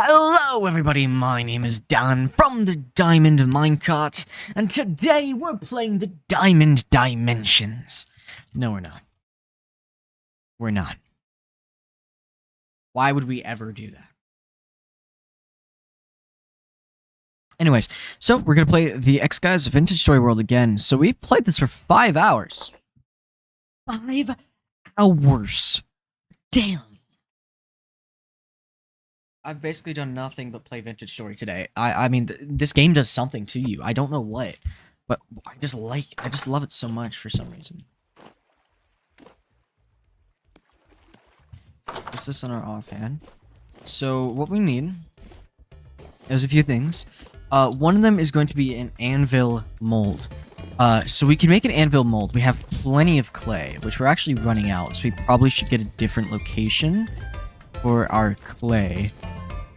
Hello everybody, my name is Dan from the Diamond Minecart, and today we're playing the Diamond Dimensions. No, we're not. We're not. Why would we ever do that? Anyways, so we're gonna play the X-Guys Vintage Story World again. So we've played this for 5 hours. 5 hours. Damn. I've basically done nothing but play Vintage Story today. I mean, this game does something to you. I don't know what, but I just love it so much for some reason. What's this on our offhand? So what we need is a few things. One of them is going to be an anvil mold. So we can make an anvil mold. We have plenty of clay, which we're actually running out. So we probably should get a different location for our clay.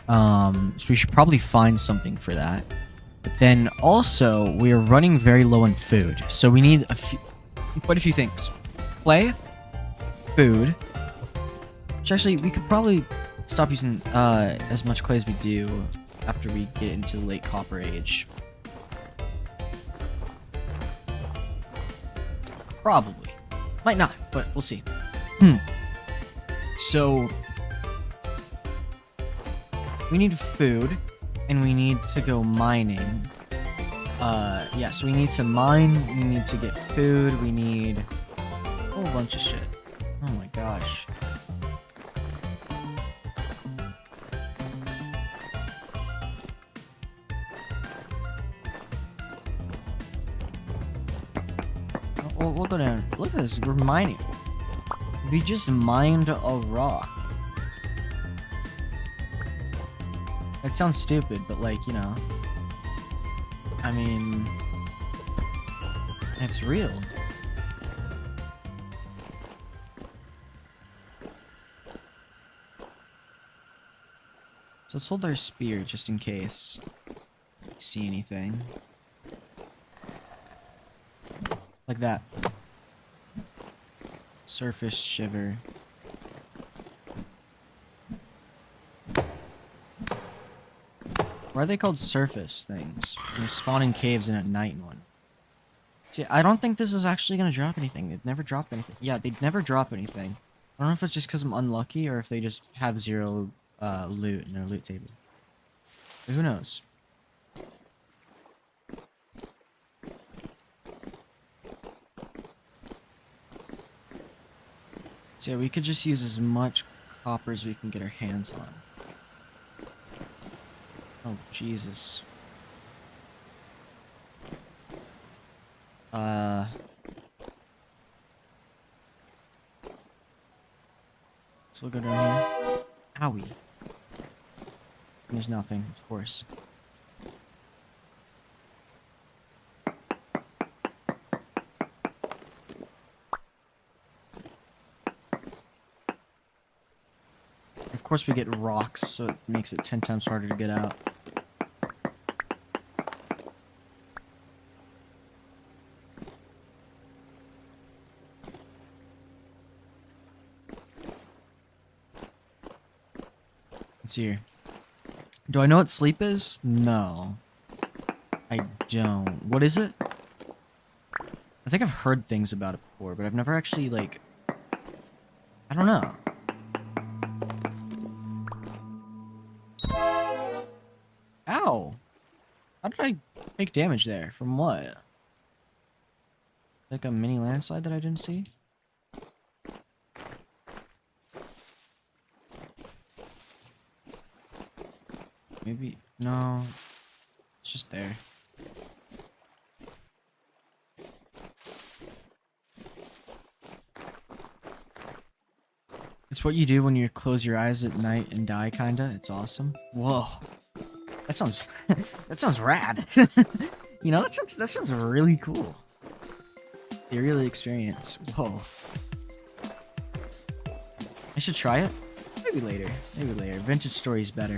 So we should probably find something for that. But then also, we are running very low on food. So we need quite a few things. Clay, food. Which actually, we could probably stop using as much clay as we do after we get into the late Copper Age. Probably. Might not, but we'll see. So we need food, and we need to go mining. Yeah, so we need to mine, we need to get food, we need a whole bunch of shit. Oh my gosh. We'll go down. Look at this, we're mining. We just mined a rock. It sounds stupid, but like, you know, I mean, it's real. So let's hold our spear just in case we see anything. Like that. Surface shiver. Why are they called surface things? They spawn in caves and at night in one. See, I don't think this is actually gonna drop anything. They've never dropped anything. Yeah, they'd never drop anything. I don't know if it's just because I'm unlucky or if they just have zero loot in their loot table. But who knows? So yeah, we could just use as much copper as we can get our hands on. Oh, Jesus. So we'll go down here. Owie. There's nothing, of course. Of course we get rocks, so it makes it 10 times harder to get out. Let's see here. Do I know what sleep is? No. I don't. What is it? I think I've heard things about it before, but I've never actually, like... I don't know. Ow! How did I take damage there? From what? Like a mini landslide that I didn't see? Maybe... no. It's just there. It's what you do when you close your eyes at night and die, kinda. It's awesome. Whoa. That sounds... that sounds rad. You know, that sounds really cool. Eerily experience. Whoa. I should try it. Maybe later. Maybe later. Vintage Story is better.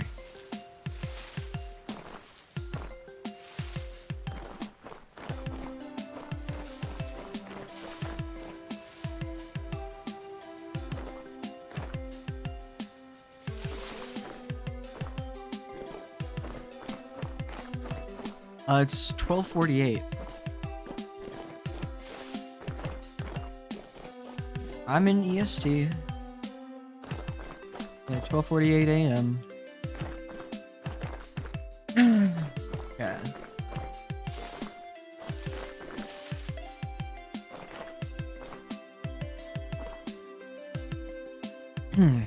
It's 12:48. I'm in EST. Yeah, 12:48 a.m. Yeah. Hmm.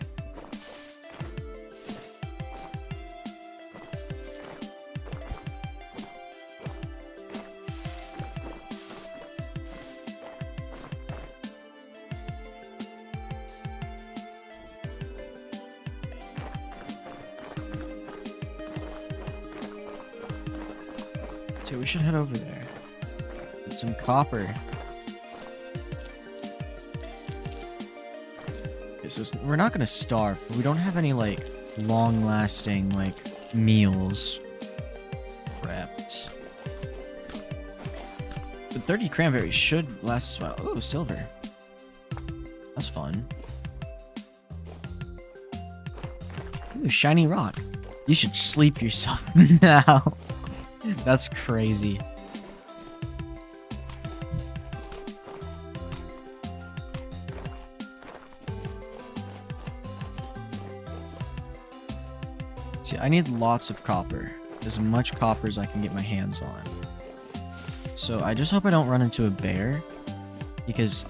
So we should head over there. Get some copper. Okay, so we're not gonna starve, but we don't have any like long-lasting like meals prepped. But 30 cranberries should last us a while. Oh, silver. That's fun. Ooh, shiny rock. You should sleep yourself now. That's crazy. See, I need lots of copper. As much copper as I can get my hands on. So I just hope I don't run into a bear. Because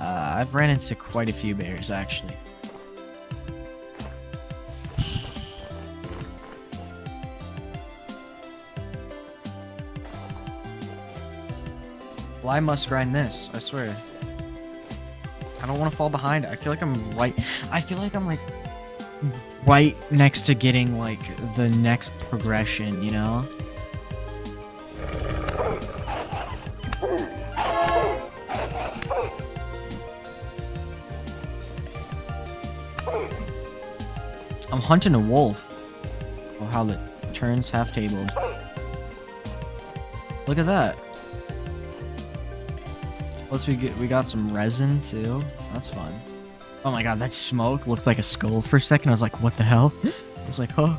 I've ran into quite a few bears, actually. Well, I must grind this, I swear. I don't want to fall behind. I feel like I'm right. I feel like I'm like right next to getting like the next progression, you know? I'm hunting a wolf. Oh, how the turns half-tabled. Look at that. Plus we got some resin too. That's fun. Oh my god, that smoke looked like a skull for a second. I was like, what the hell? I was like, huh.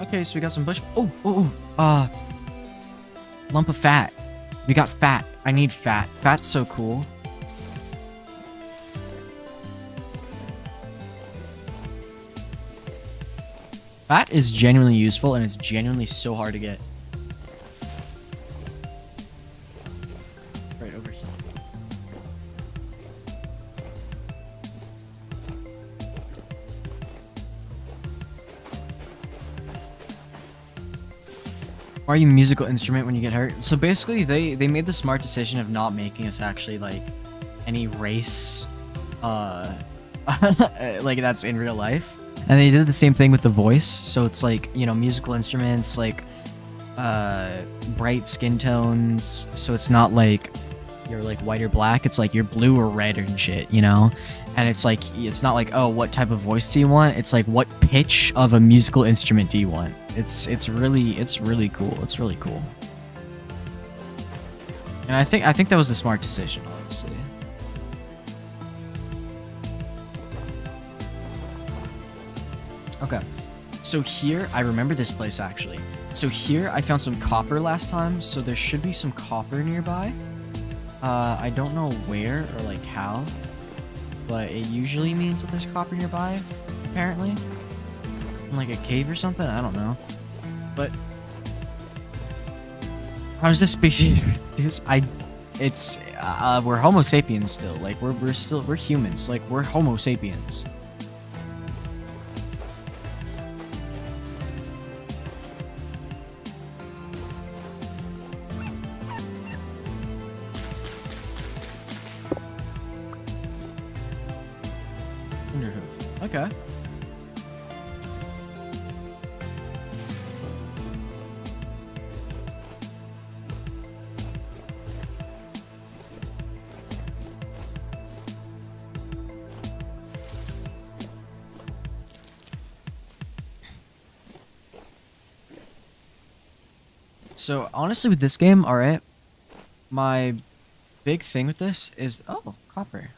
Okay, so we got some bush. Lump of fat. We got fat. I need fat. Fat's so cool. Fat is genuinely useful and it's genuinely so hard to get. Right over here. Why are you a musical instrument when you get hurt? So basically they made the smart decision of not making us actually like any race like that's in real life. And they did the same thing with the voice, so it's like, you know, musical instruments, like, bright skin tones, so it's not like you're like white or black, it's like you're blue or red and shit, you know? And it's like, it's not like, oh, what type of voice do you want? It's like, what pitch of a musical instrument do you want? It's really cool. It's really cool. And I think that was a smart decision, honestly. Okay, so here, I remember this place actually. So here, I found some copper last time, so there should be some copper nearby. I don't know where or like how, but it usually means that there's copper nearby, apparently. In like a cave or something, I don't know. But how does this species reduce? We're Homo sapiens still. Like we're humans. Like we're Homo sapiens. Okay. So honestly with this game, alright, my big thing with this is, oh, copper.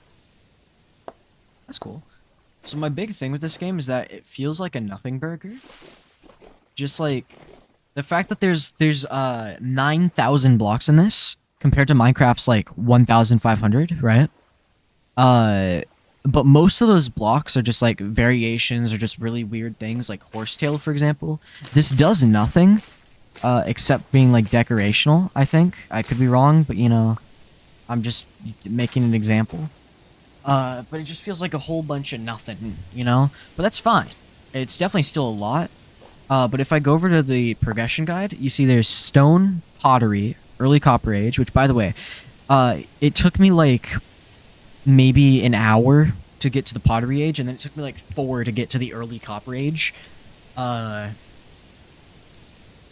That's cool. So my big thing with this game is that it feels like a nothing burger. just like the fact that there's 9,000 blocks in this compared to Minecraft's like 1,500, right? But most of those blocks are just like variations or just really weird things, like horsetail, for example. This does nothing, except being like decorational. I think I could be wrong, but you know, I'm just making an example. But it just feels like a whole bunch of nothing, you know. But that's fine. It's definitely still a lot. But if I go over to the progression guide, you see there's stone, pottery, early copper age, which by the way, it took me like maybe an hour to get to the pottery age, and then it took me like 4 to get to the early copper age.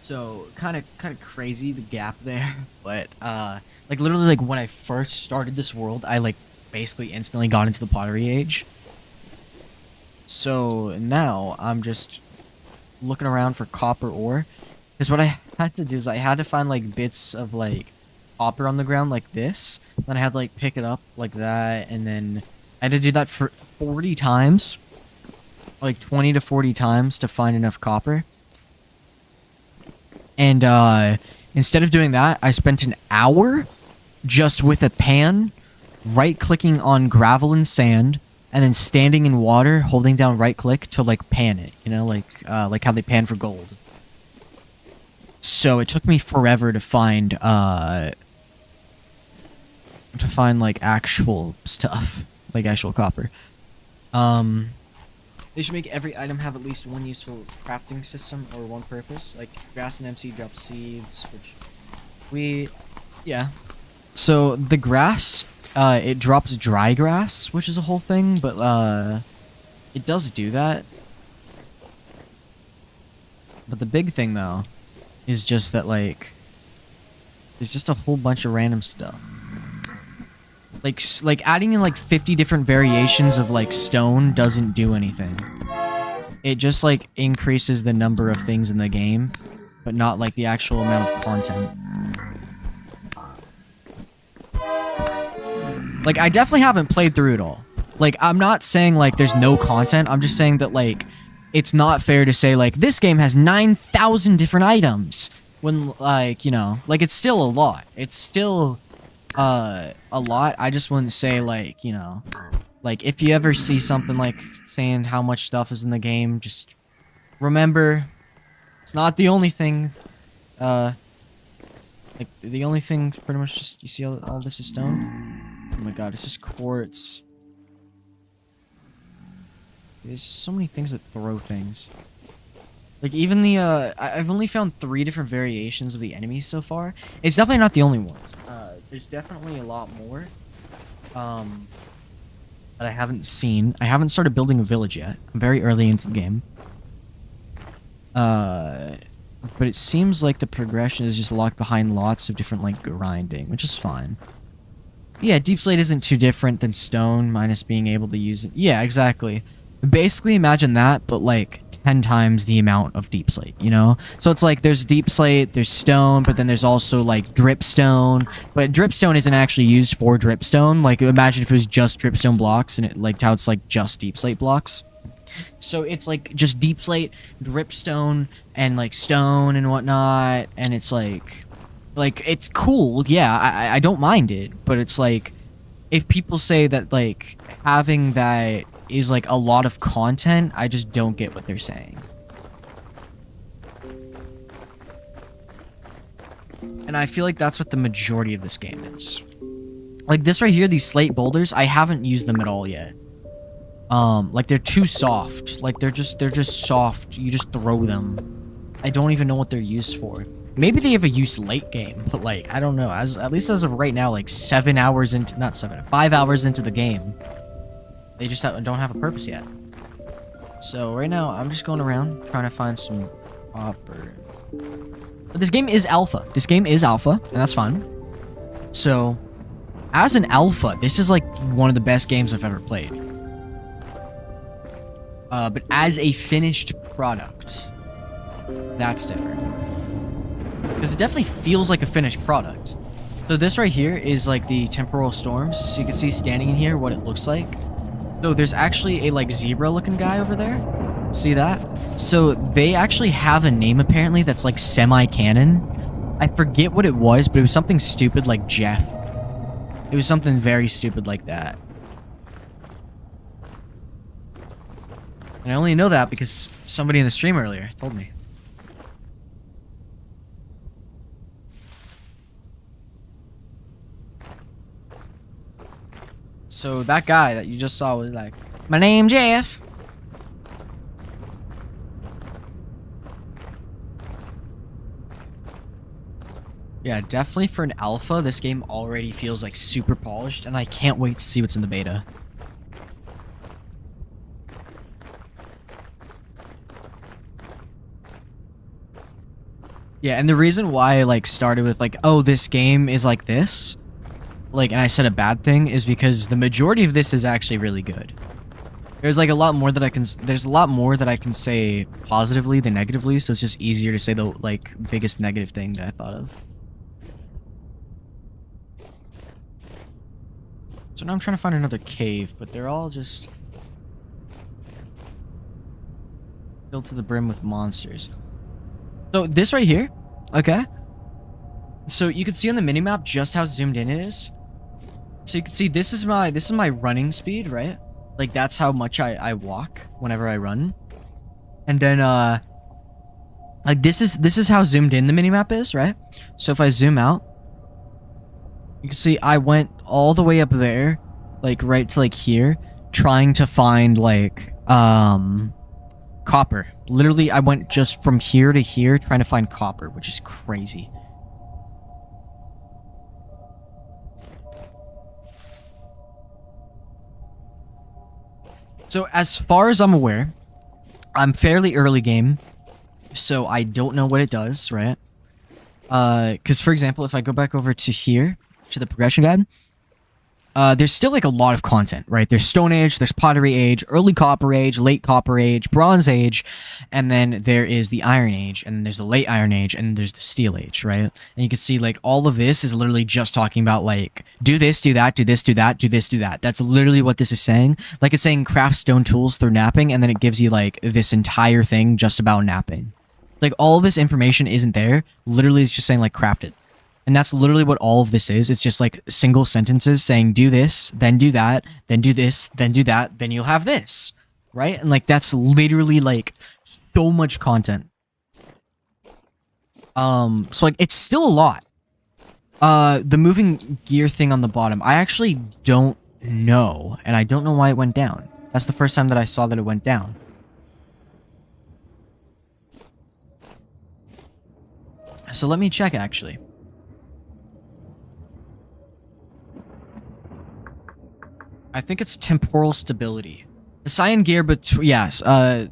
So kind of crazy the gap there, but like literally like when I first started this world, I like basically instantly got into the pottery age. So now I'm just looking around for copper ore, because what I had to do is I had to find like bits of like copper on the ground like this, then I had to like pick it up like that, and then I had to do that for 40 times, like 20 to 40 times to find enough copper. And instead of doing that, I spent an hour just with a pan, right-clicking on gravel and sand, and then standing in water, holding down right-click to like pan it. You know, like how they pan for gold. So it took me forever to find like actual stuff, like actual copper. They should make every item have at least one useful crafting system or one purpose. Like grass and MC drop seeds, which yeah. So the grass, it drops dry grass, which is a whole thing, but it does do that. But the big thing though is just that like there's just a whole bunch of random stuff. Like adding in like 50 different variations of like stone doesn't do anything. It just like increases the number of things in the game, but not like the actual amount of content. Like I definitely haven't played through it all. Like I'm not saying like there's no content. I'm just saying that like it's not fair to say like this game has 9,000 different items when like, you know, like it's still a lot. It's still a lot. I just wouldn't say like, you know, like if you ever see something like saying how much stuff is in the game, just remember it's not the only thing. Like the only thing pretty much just you see all this is stone. Oh my god, it's just quartz. There's just so many things that throw things. Like even the I've only found 3 different variations of the enemies so far. It's definitely not the only ones. There's definitely a lot more. That I haven't seen. I haven't started building a village yet. I'm very early into the game. But it seems like the progression is just locked behind lots of different like grinding, which is fine. Yeah, deep slate isn't too different than stone, minus being able to use it. Yeah, exactly. Basically imagine that, but like 10 times the amount of deep slate, you know? So it's like there's deep slate, there's stone, but then there's also like dripstone. But dripstone isn't actually used for dripstone. Like imagine if it was just dripstone blocks and it like how it's like just deep slate blocks. So it's like just deep slate, dripstone, and like stone and whatnot, and it's like it's cool, yeah, I don't mind it, but it's like if people say that like having that is like a lot of content, I just don't get what they're saying. And I feel like that's what the majority of this game is. Like this right here, these slate boulders, I haven't used them at all yet. Like they're too soft. Like they're just soft. You just throw them. I don't even know what they're used for. Maybe they have a use late game, but like I don't know. At least as of right now, like 5 hours into the game, they just don't have a purpose yet. So right now, I'm just going around trying to find some copper. But this game is alpha. And that's fine. So, as an alpha, this is like one of the best games I've ever played. But as a finished product, that's different. Because it definitely feels like a finished product. So this right here is like the temporal storms. So you can see standing in here what it looks like. So there's actually a like zebra looking guy over there. See that? So they actually have a name apparently that's like semi-canon. I forget what it was, but it was something stupid like Jeff. It was something very stupid like that. And I only know that because somebody in the stream earlier told me. So that guy that you just saw was like, "My name's Jeff." Yeah, definitely for an alpha, this game already feels like super polished, and I can't wait to see what's in the beta. Yeah, and the reason why I like started with like, oh, this game is like this, like, and I said a bad thing is because the majority of this is actually really good. There's like a lot more that I can. There's a lot more that I can say positively than negatively, so it's just easier to say the like biggest negative thing that I thought of. So now I'm trying to find another cave, but they're all just filled to the brim with monsters. So this right here, okay? So you can see on the minimap just how zoomed in it is. So you can see this is my running speed, right? Like that's how much I walk whenever I run. And then like this is how zoomed in the minimap is, right? So if I zoom out, you can see I went all the way up there, like right to like here, trying to find like copper. Literally, I went just from here to here trying to find copper, which is crazy. So as far as I'm aware, I'm fairly early game, so I don't know what it does, right? Because for example, if I go back over to here, to the progression guide, there's still like a lot of content, right? There's Stone Age, there's Pottery Age, Early Copper Age, Late Copper Age, Bronze Age, and then there is the Iron Age, and there's the Late Iron Age, and there's the Steel Age, right? And you can see like all of this is literally just talking about like, do this, do that, do this, do that, do this, do that. That's literally what this is saying. Like it's saying craft stone tools through knapping, and then it gives you like this entire thing just about knapping. Like all this information isn't there. Literally it's just saying like craft it. And that's literally what all of this is. It's just like single sentences saying do this, then do that, then do this, then do that, then you'll have this, right? And like that's literally like so much content. So like it's still a lot. The moving gear thing on the bottom, I actually don't know, and I don't know why it went down. That's the first time that I saw that it went down. So let me check actually. I think it's temporal stability. The cyan gear between the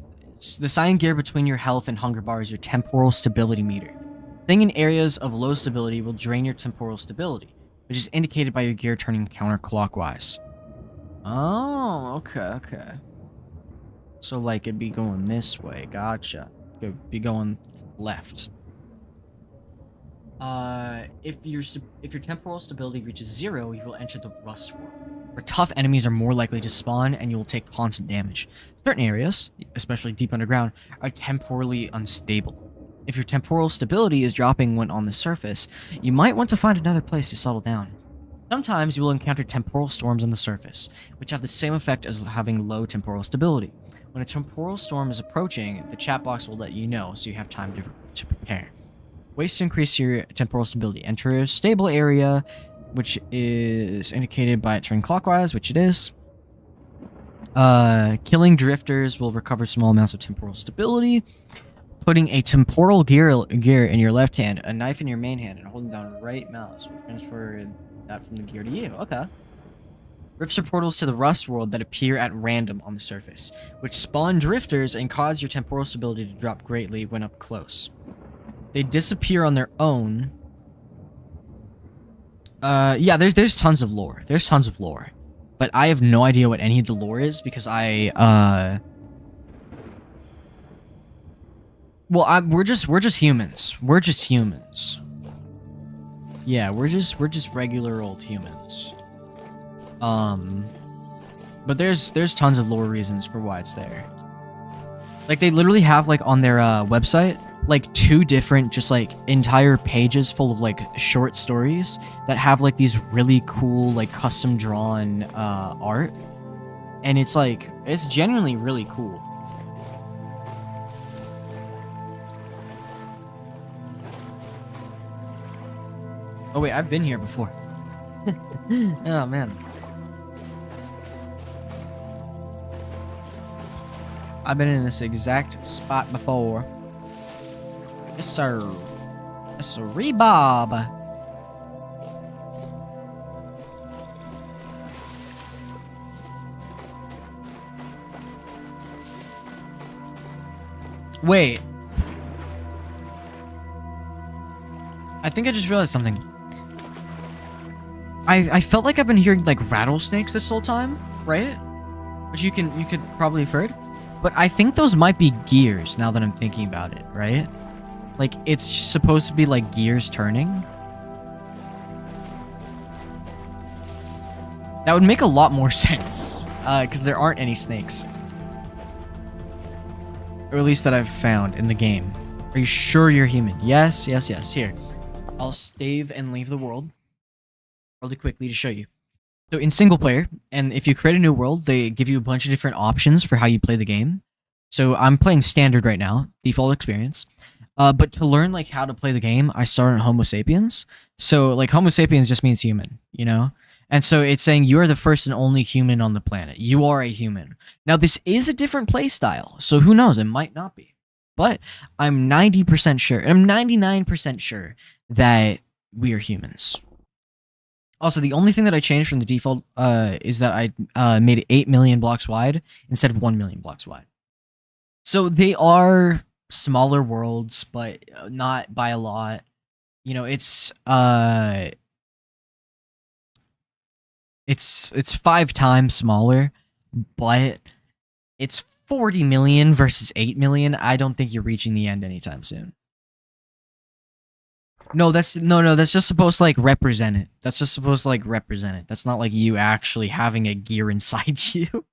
cyan gear between your health and hunger bar is your temporal stability meter. Staying in areas of low stability will drain your temporal stability, which is indicated by your gear turning counterclockwise. Oh, okay. So like it'd be going this way. Gotcha. It'd be going left. If your temporal stability reaches 0, you will enter the Rust World, where tough enemies are more likely to spawn and you will take constant damage. Certain areas, especially deep underground, are temporally unstable. If your temporal stability is dropping when on the surface, you might want to find another place to settle down. Sometimes you will encounter temporal storms on the surface, which have the same effect as having low temporal stability. When a temporal storm is approaching, the chat box will let you know so you have time to prepare. Ways to increase your temporal stability. Enter a stable area, which is indicated by it turning clockwise, which it is. Killing drifters will recover small amounts of temporal stability. Putting a temporal gear in your left hand, a knife in your main hand, and holding down right mouse will transfer that from the gear to you. Okay. Rifts are portals to the Rust World that appear at random on the surface, which spawn drifters and cause your temporal stability to drop greatly when up close. They disappear on their own. Yeah, there's tons of lore. There's tons of lore. But I have no idea what any of the lore is because we're just humans. We're just humans. Yeah, we're just regular old humans. But there's tons of lore reasons for why it's there. Like they literally have like on their website like 2 different just like entire pages full of like short stories that have like these really cool like custom drawn art, and it's like it's genuinely really cool. Oh wait, I've been here before. Oh man. I've been in this exact spot before. Yes, sir. Yes, sir. Bob. Wait. I think I just realized something. I felt like I've been hearing like rattlesnakes this whole time, right? Which you could probably have heard. But I think those might be gears now that I'm thinking about it, right? Like, it's supposed to be like gears turning. That would make a lot more sense, because there aren't any snakes. Or at least that I've found in the game. Are you sure you're human? Yes, yes, yes. Here. I'll save and leave the world really quickly to show you. So in single player, and if you create a new world, they give you a bunch of different options for how you play the game. So I'm playing standard right now, default experience. But to learn like how to play the game, I started on Homo sapiens. So like Homo sapiens just means human, you know? And so it's saying you are the first and only human on the planet. You are a human. Now this is a different play style, so who knows? It might not be. But I'm 90% sure, and I'm 99% sure that we are humans. Also, the only thing that I changed from the default is that I made it 8 million blocks wide instead of 1 million blocks wide. So they are smaller worlds, but not by a lot. You know, it's 5 times smaller, but it's 40 million versus 8 million. I don't think you're reaching the end anytime soon. No, that's just supposed to like represent it. That's just supposed to like represent it. That's not like you actually having a gear inside you.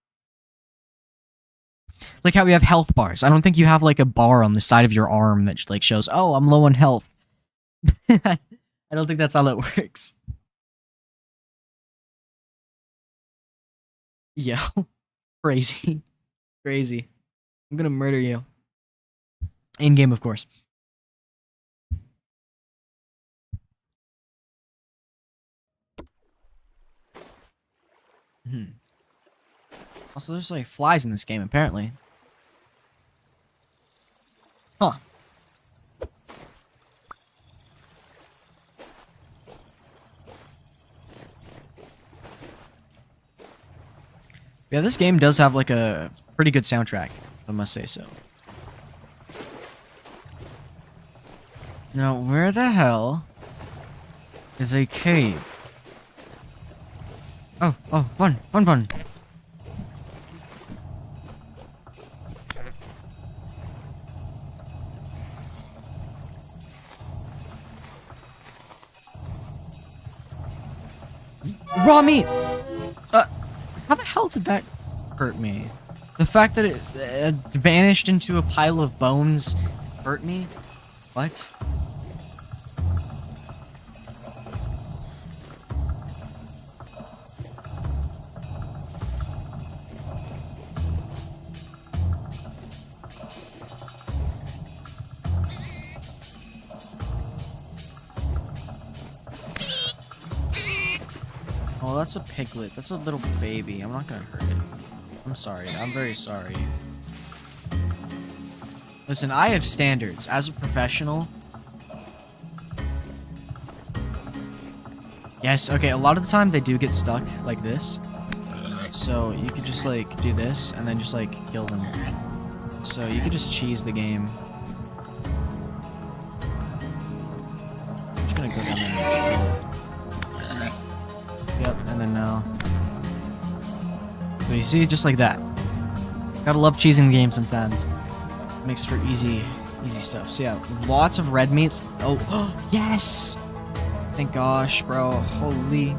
Like how we have health bars. I don't think you have like a bar on the side of your arm that like shows, oh, I'm low on health. I don't think that's how that works. Yo, crazy. Crazy. I'm gonna murder you. In game, of course. Also, there's like flies in this game, apparently. Huh. Yeah, this game does have like a pretty good soundtrack, I must say so. Now, where the hell is a cave? Oh, run. Raw meat! How the hell did that hurt me? The fact that it vanished into a pile of bones hurt me? What? Oh, that's a piglet. That's a little baby. I'm not gonna hurt it. I'm sorry. I'm very sorry. Listen, I have standards. As a professional... Yes, okay, a lot of the time they do get stuck like this. So you could just, like, do this, and then just, like, kill them. So you could just cheese the game. I'm just gonna go down there. Yep, and then now. So you see, just like that. Gotta love cheesing the game sometimes. Makes for easy stuff. So yeah, lots of red meats. Oh, yes! Thank gosh, bro. Holy.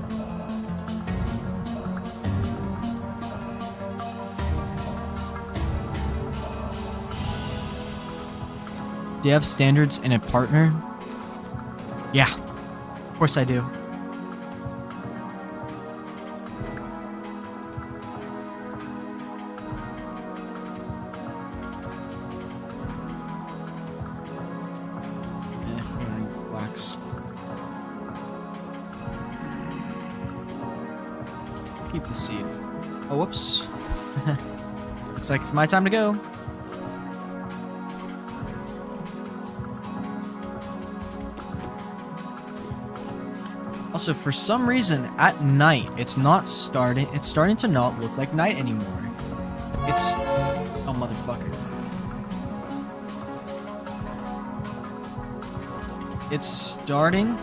Do you have standards in a partner? Yeah, of course I do. Relax. Keep the seed. Oh, whoops. Looks like it's my time to go. Also, for some reason, at night, it's starting to not look like night anymore. It's... Oh, motherfucker. It's starting...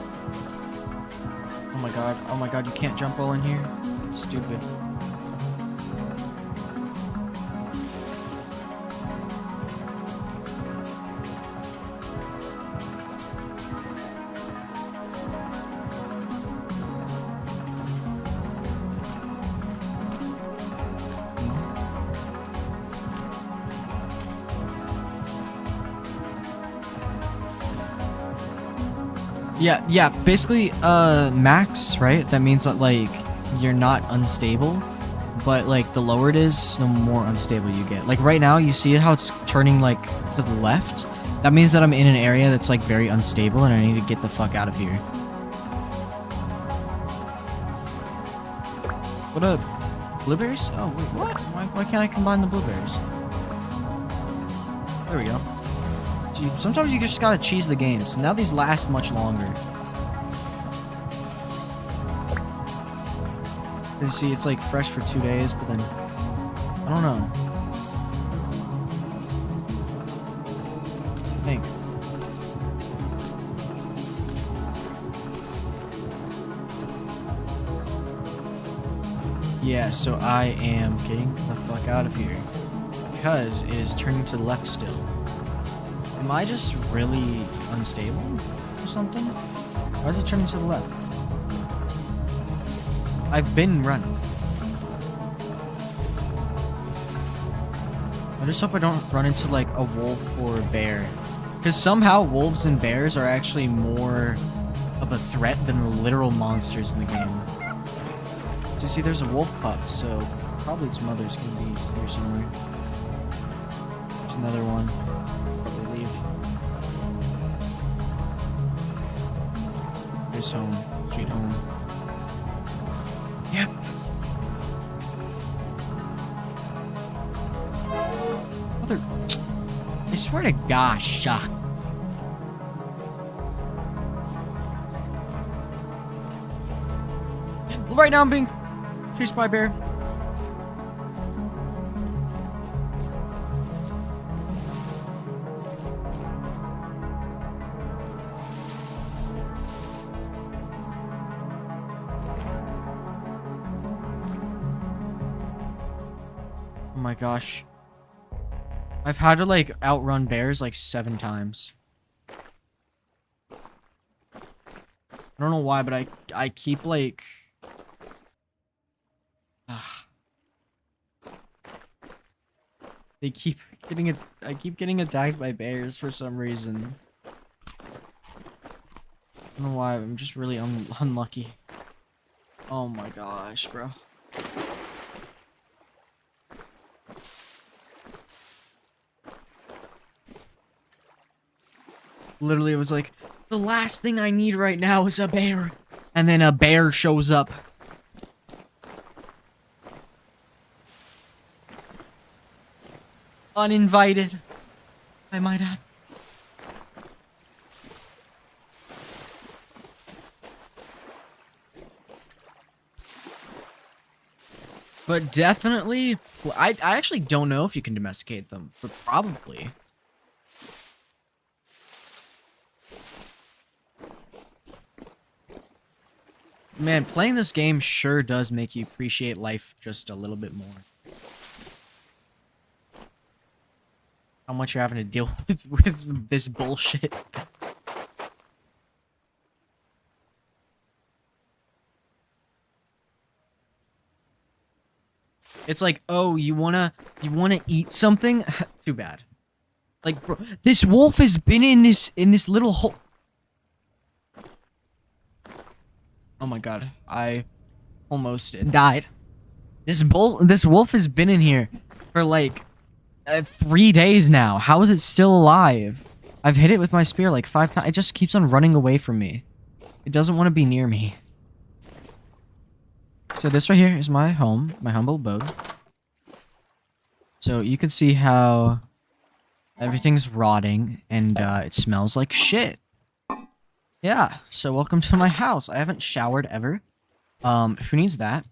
Oh my god, you can't jump all in here? It's stupid. Yeah, basically, max, right? That means that, like, you're not unstable, but, like, the lower it is, the more unstable you get. Like, right now, you see how it's turning, like, to the left? That means that I'm in an area that's, like, very unstable, and I need to get the fuck out of here. What up? Blueberries? Oh, wait, what? Why can't I combine the blueberries? There we go. See, sometimes you just gotta cheese the games. Now these last much longer. You see, it's like fresh for 2 days, but then I don't know. I think. Yeah, so I am getting the fuck out of here because it is turning to the left still. Am I just really unstable or something? Why is it turning to the left? I've been running. I just hope I don't run into like a wolf or a bear. Because somehow wolves and bears are actually more of a threat than the literal monsters in the game. So you see there's a wolf pup, so probably its mother's gonna be here somewhere. There's another one. Home, sweet home. Yep. Mother, I swear to gosh. Right now I'm being chased by a bear. Oh my gosh. I've had to like outrun bears like 7 times. I don't know why, but I keep like they keep getting it. I keep getting attacked by bears for some reason. I don't know why. I'm just really unlucky. Oh my gosh, bro. Literally, it was like, the last thing I need right now is a bear. And then a bear shows up. Uninvited, I might add. But definitely, I actually don't know if you can domesticate them, but probably. Man, playing this game sure does make you appreciate life just a little bit more. How much you're having to deal with this bullshit. It's like, oh, you wanna eat something? Too bad. Like, bro, this wolf has been in this little hole. Oh my god, I almost died. This wolf has been in here for like 3 days now. How is it still alive? I've hit it with my spear like 5 times. It just keeps on running away from me. It doesn't want to be near me. So this right here is my home, my humble abode. So you can see how everything's rotting and it smells like shit. Yeah, so welcome to my house. I haven't showered ever. Who needs that?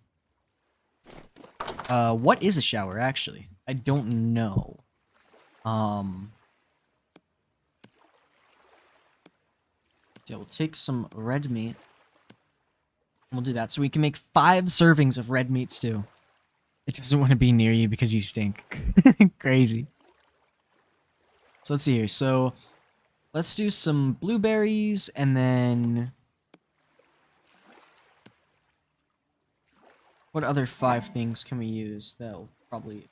What is a shower, actually? I don't know. Yeah, we'll take some red meat. We'll do that so we can make 5 servings of red meat stew. It doesn't want to be near you because you stink. Crazy. So let's see here. So let's do some blueberries and then... What other 5 things can we use? That'll probably...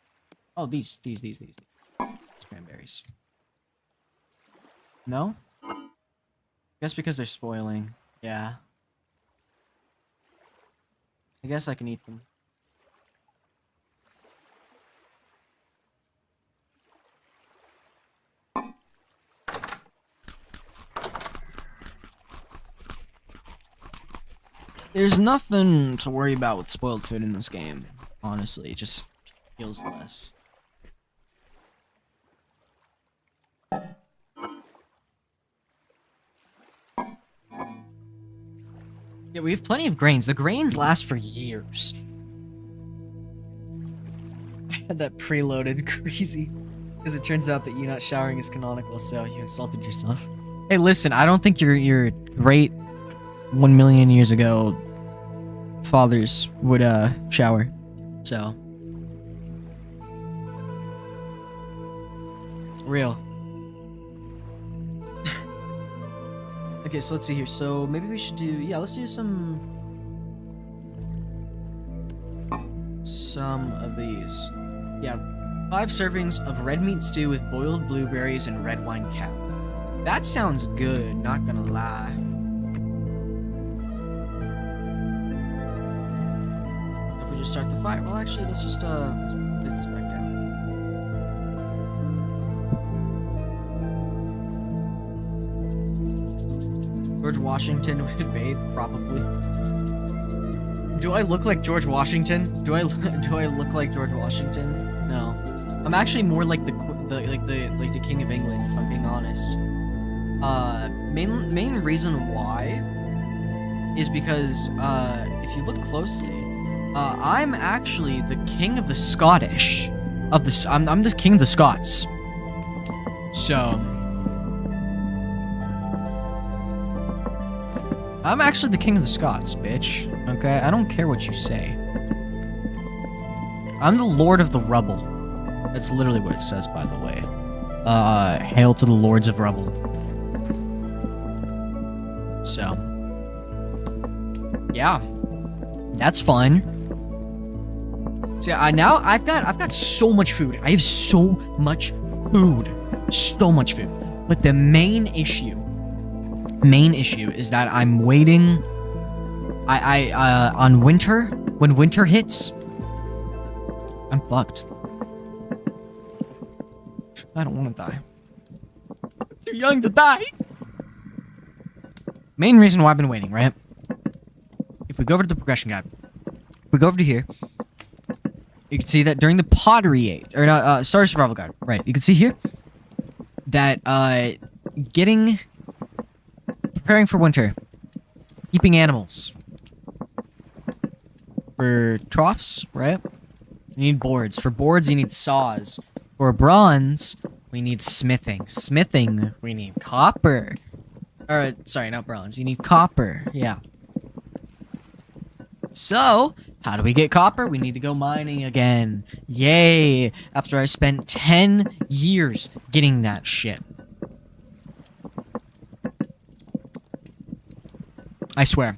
Oh, these. Cranberries. No? Guess because they're spoiling. Yeah. I guess I can eat them. There's nothing to worry about with spoiled food in this game. Honestly, it just feels less. Yeah, we have plenty of grains. The grains last for years. I had that preloaded crazy. Because it turns out that you not showering is canonical, so you insulted yourself. Hey, listen, I don't think your great 1 million years ago fathers would shower. So real. Okay, so let's see here. So maybe we should do, yeah, let's do some of these. Yeah, 5 servings of red meat stew with boiled blueberries and red wine cap. That sounds good, not gonna lie. If we just start the fire, well actually let's just let's place this back down. George Washington would bathe, probably. Do I look like George Washington? Do I look like George Washington? No. I'm actually more like the King of England, if I'm being honest. Main reason why is because if you look closely, I'm actually the King of the Scottish. I'm the King of the Scots. So I'm actually the King of the Scots, bitch. Okay? I don't care what you say. I'm the Lord of the Rubble. That's literally what it says, by the way. Hail to the Lords of Rubble. So. Yeah. That's fun. See, now I've got so much food. I have so much food. So much food. But the main issue is that I'm waiting on winter. When winter hits, I'm fucked. I don't want to die. I'm too young to die. Main reason why I've been waiting, right? If we go over to the progression guide, if we go over to here, you can see that during the pottery age, or no, Star Survival Guide, right? You can see here that preparing for winter, keeping animals for troughs, right? You need boards. For boards, you need saws. For bronze, we need smithing. Smithing, we need copper. Or, sorry, not bronze. You need copper. Yeah. So, how do we get copper? We need to go mining again. Yay! After I spent 10 years getting that shit. I swear.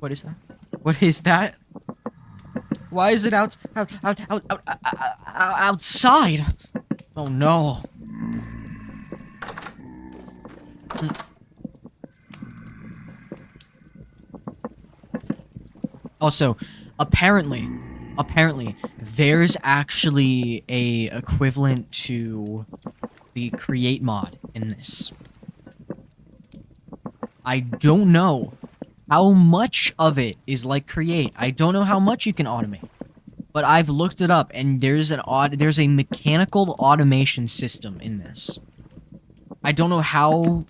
What is that? What is that? Why is it outside? Oh no. Also, apparently, there's actually a equivalent to the create mod in this. I don't know how much of it is like create. I don't know how much you can automate. But I've looked it up, and there's a mechanical automation system in this. I don't know how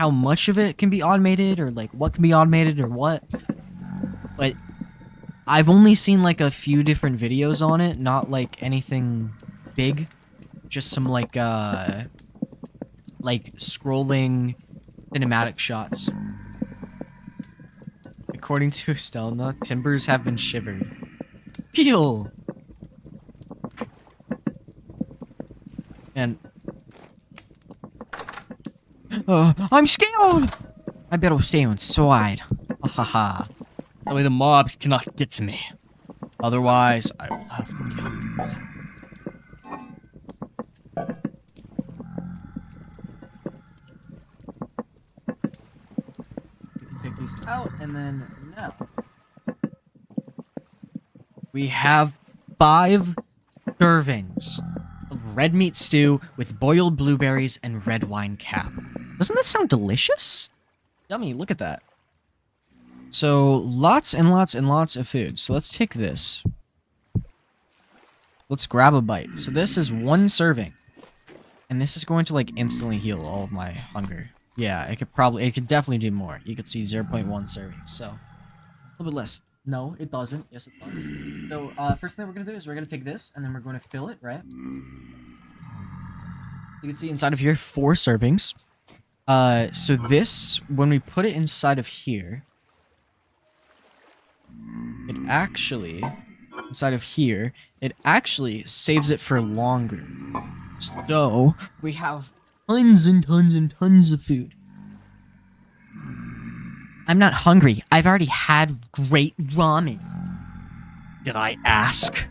much of it can be automated, or like what can be automated or what. But I've only seen like a few different videos on it, not like anything big. Just some like scrolling cinematic shots. According to Stelna, timbers have been shivered. Peel! And... I'm scared! I better stay inside. Ha ha ha. That way the mobs cannot get to me. Otherwise, I will have to kill them. We can take these out, and then now. We have 5 servings of red meat stew with boiled blueberries and red wine cap. Doesn't that sound delicious? Yummy, look at that. So, lots and lots and lots of food. So let's take this. Let's grab a bite. So this is 1 serving. And this is going to, like, instantly heal all of my hunger. Yeah, it could definitely do more. You could see 0.1 servings, so a little bit less. No, it doesn't. Yes, it does. So, first thing we're going to do is we're going to take this, and then we're going to fill it, right? You can see inside of here, 4 servings. So this, when we put it inside of here, it actually saves it for longer. So, we have tons and tons and tons of food. I'm not hungry. I've already had great ramen. Did I ask?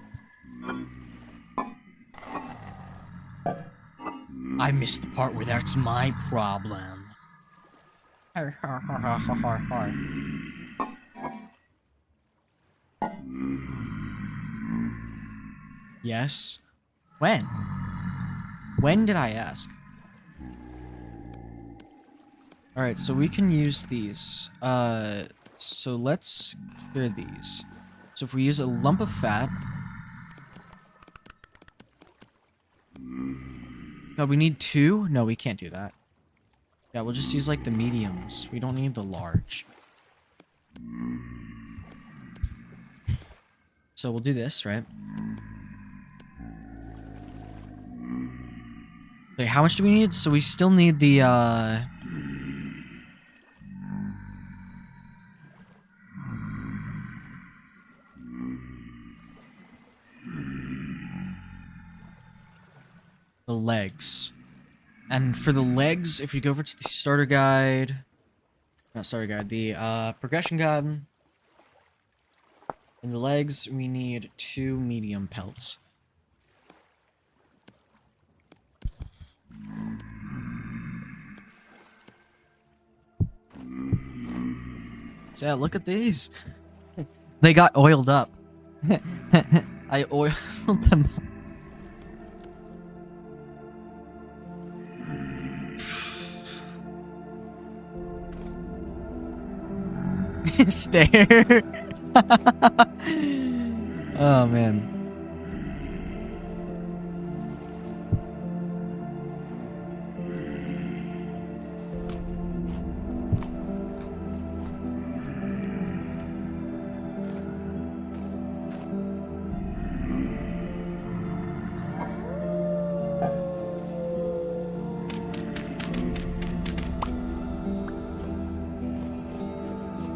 I missed the part where that's my problem. Har, har, har, har, har, har. Yes? When? When did I ask? Alright, so we can use these. So let's clear these. So if we use a lump of fat... God, we need 2? No, we can't do that. Yeah, we'll just use, like, the mediums. We don't need the large. So we'll do this, right? Okay, how much do we need? So we still need the, the legs. And for the legs, if you go over to the starter guide... Not starter guide, the, progression guide. In the legs, we need 2 medium pelts. So yeah, look at these. They got oiled up. I oiled them up. Stare. Oh man.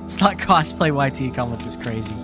It's not cosplay YT comments is crazy.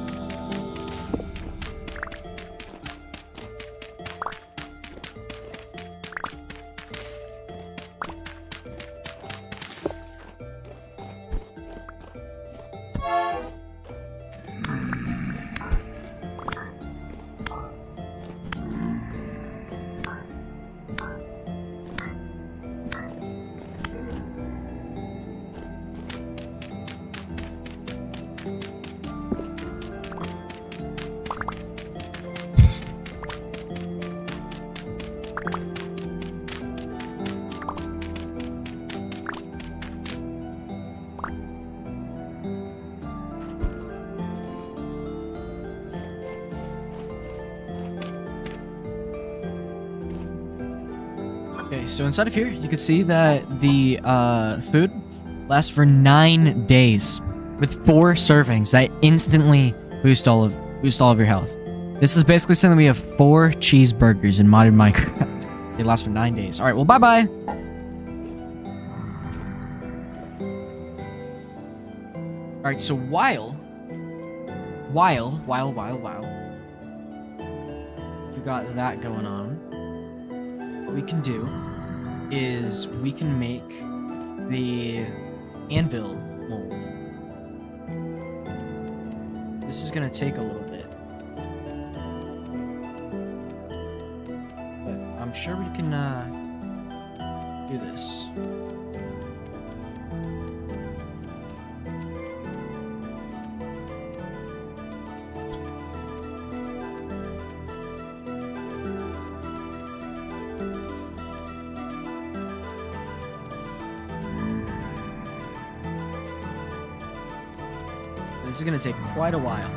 Okay, so inside of here, you can see that the food lasts for 9 days with 4 servings that instantly boost all of your health. This is basically saying that we have 4 cheeseburgers in modern Minecraft. They last for 9 days. All right, well, bye-bye. All right, so while we got that going on, what we can do is we can make the anvil mold. This is gonna take a little bit, but I'm sure we can do this. This is going to take quite a while.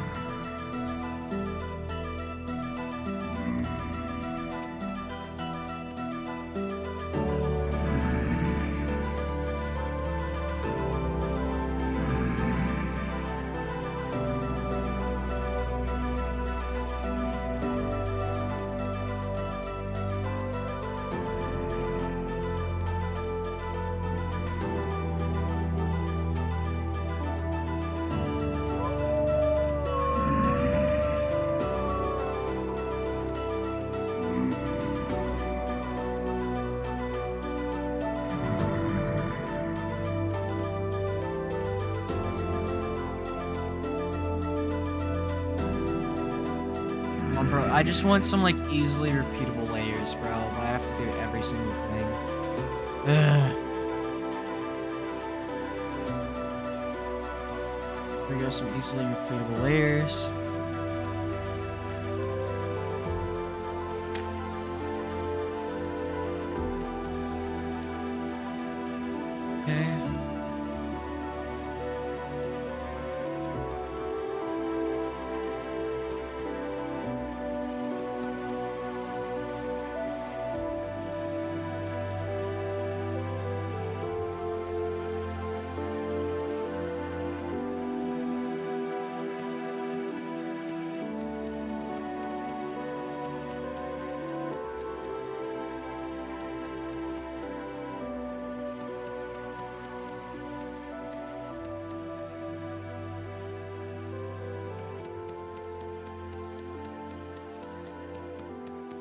Bro, I just want some like easily repeatable layers, bro. I have to do every single thing. Ugh. Here we go, some easily repeatable layers. Okay.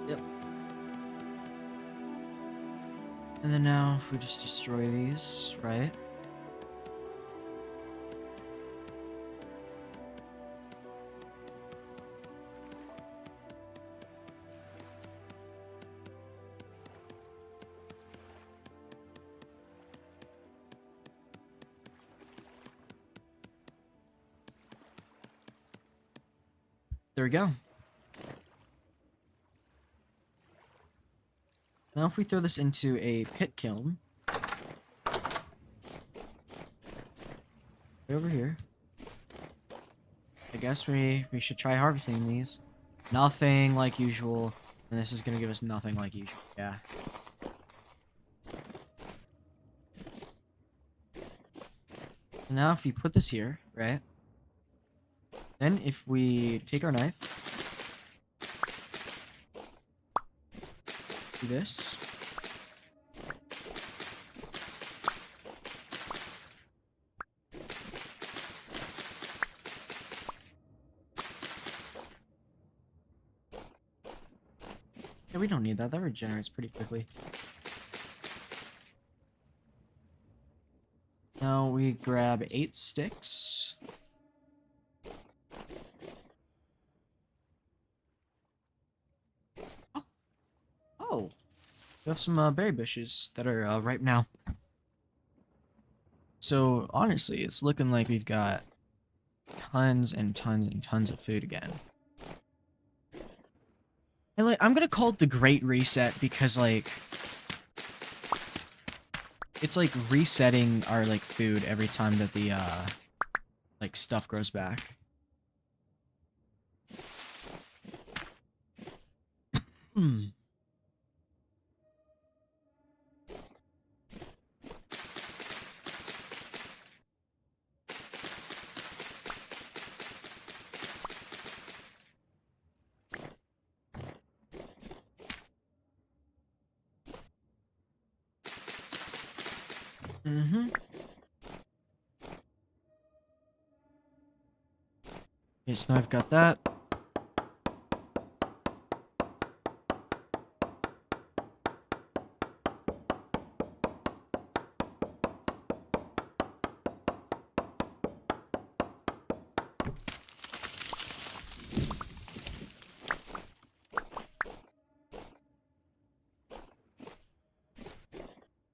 Yep. And then now, if we just destroy these, right? There we go. Now if we throw this into a pit kiln, right over here, I guess we should try harvesting these. Nothing like usual, and this is gonna give us nothing like usual. Yeah. So now if we put this here, right? Then if we take our knife, do this. Yeah, we don't need that. That regenerates pretty quickly. Now we grab 8 sticks. Oh, we have some berry bushes that are ripe now. So honestly, it's looking like we've got tons and tons and tons of food again. And like, I'm gonna call it the Great Reset because like it's like resetting our like food every time that the like stuff grows back. Mm-hmm. Okay, so now I've got that.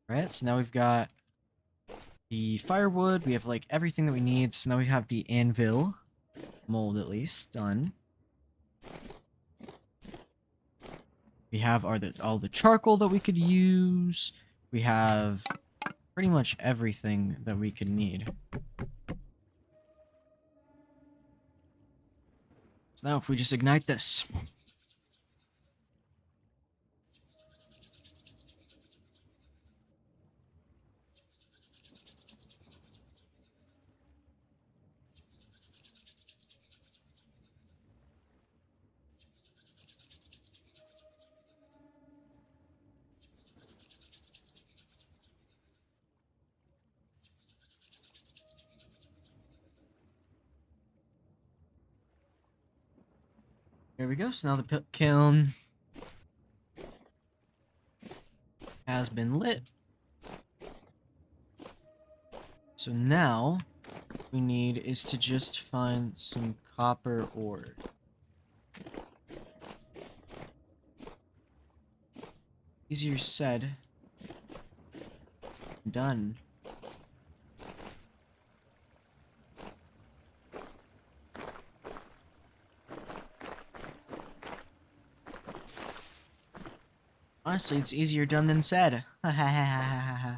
Alright, so now we've got the firewood, we have like everything that we need, so now we have the anvil mold at least done. We have all the charcoal that we could use. We have pretty much everything that we could need. So now if we just ignite this. There we go. So now the kiln has been lit. So now what we need is to just find some copper ore. Easier said. Done. Honestly, it's easier done than said. Ha ha ha ha ha.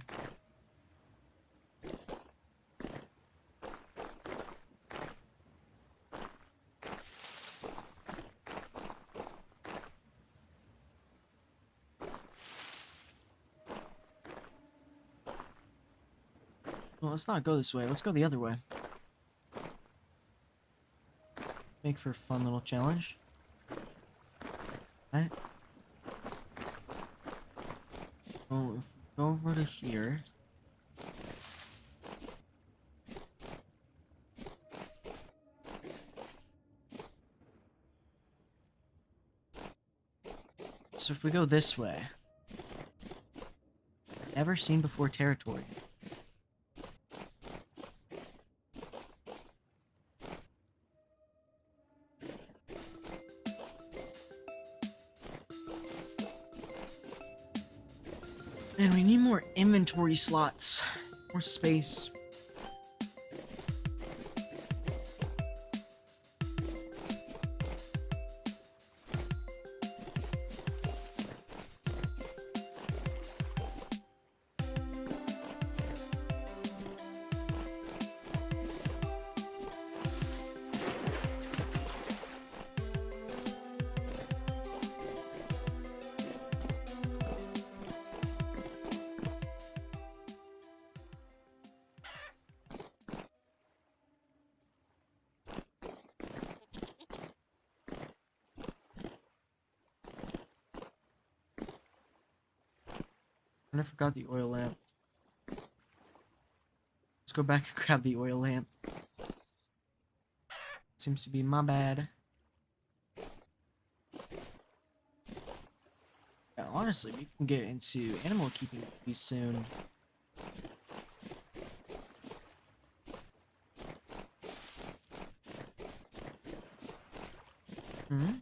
Well, let's not go this way. Let's go the other way. Make for a fun little challenge. Right? Well, if we go over to here. So if we go this way. Never seen before territory. And we need more inventory slots. More space. And I forgot the oil lamp. Let's go back and grab the oil lamp. Seems to be my bad. Yeah, honestly, we can get into animal keeping pretty soon. Hmm?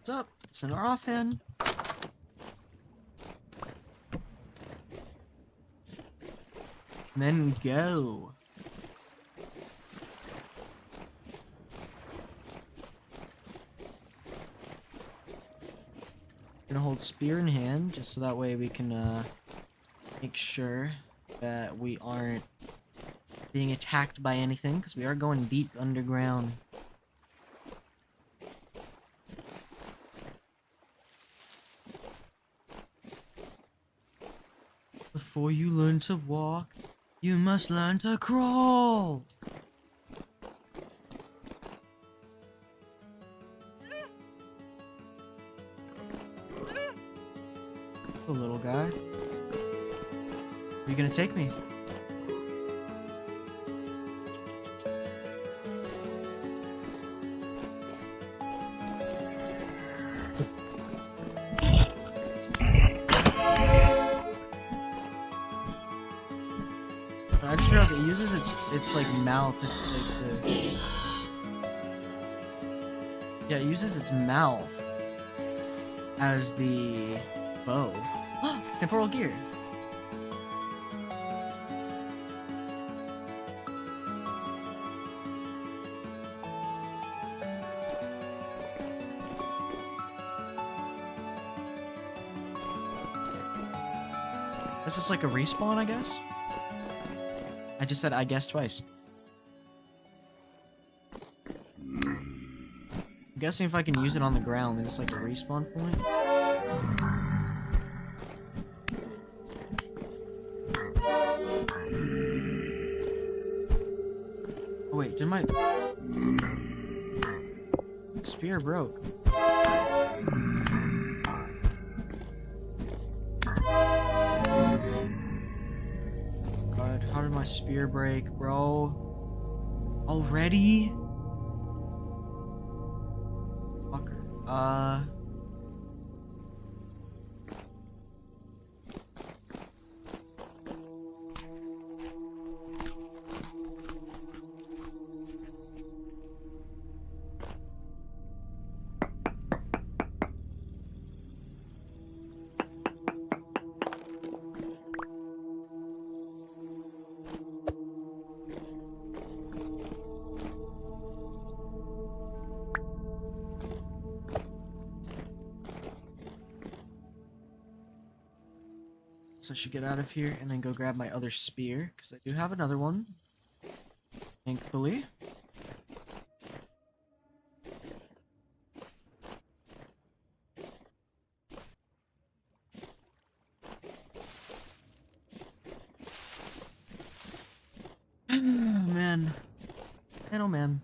What's up? Send our offhand. And then go. Gonna hold spear in hand, just so that way we can make sure that we aren't being attacked by anything, because we are going deep underground. Before you learn to walk, you must learn to crawl. Oh, little guy. Where are you gonna take me? I just realized it uses its like mouth as like the... Yeah, it uses its mouth as the bow. Temporal gear. This is like a respawn, I guess? I just said I guess twice. I'm guessing if I can use it on the ground, then it's like a respawn point. Oh wait, did my spear broke? God, how did my spear break, bro? Already? Fucker. So I should get out of here and then go grab my other spear, because I do have another one. Thankfully. Man. Man, oh man.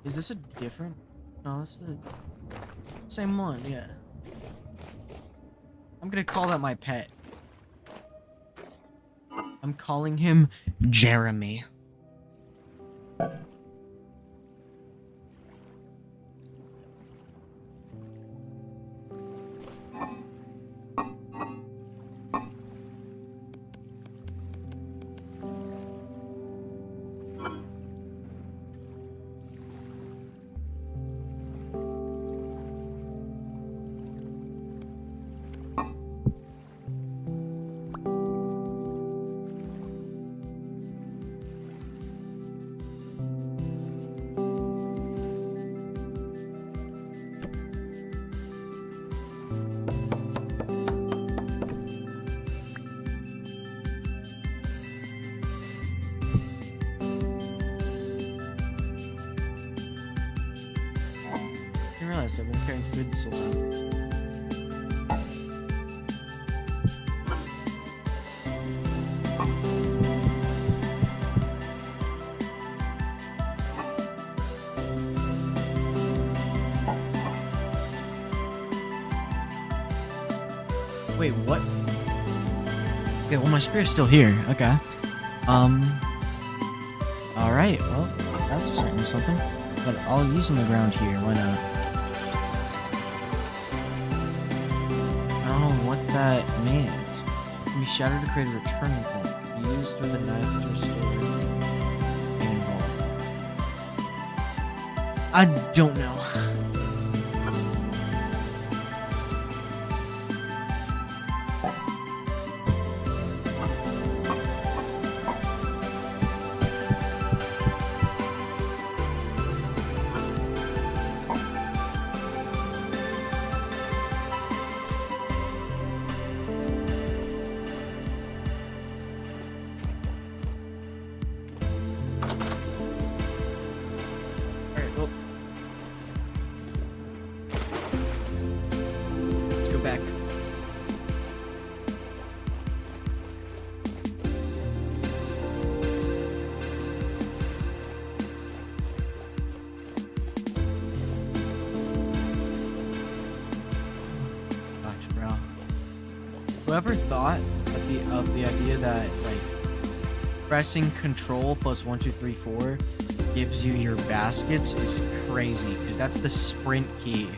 Is this a different? No, that's the same one, yeah. I'm gonna call that my pet. I'm calling him Jeremy. I've been carrying food this whole time. Wait, what? Okay, well my spear's still here. Okay. Alright, well, that's certainly something. But I'll use on the ground here, why not? What that means. It can be shattered to create a returning point. It can be used with a knife to restore any ball. I don't know. Whoever thought of the idea that like pressing Control plus 1, 2, 3, 4 gives you your baskets is crazy because that's the sprint key.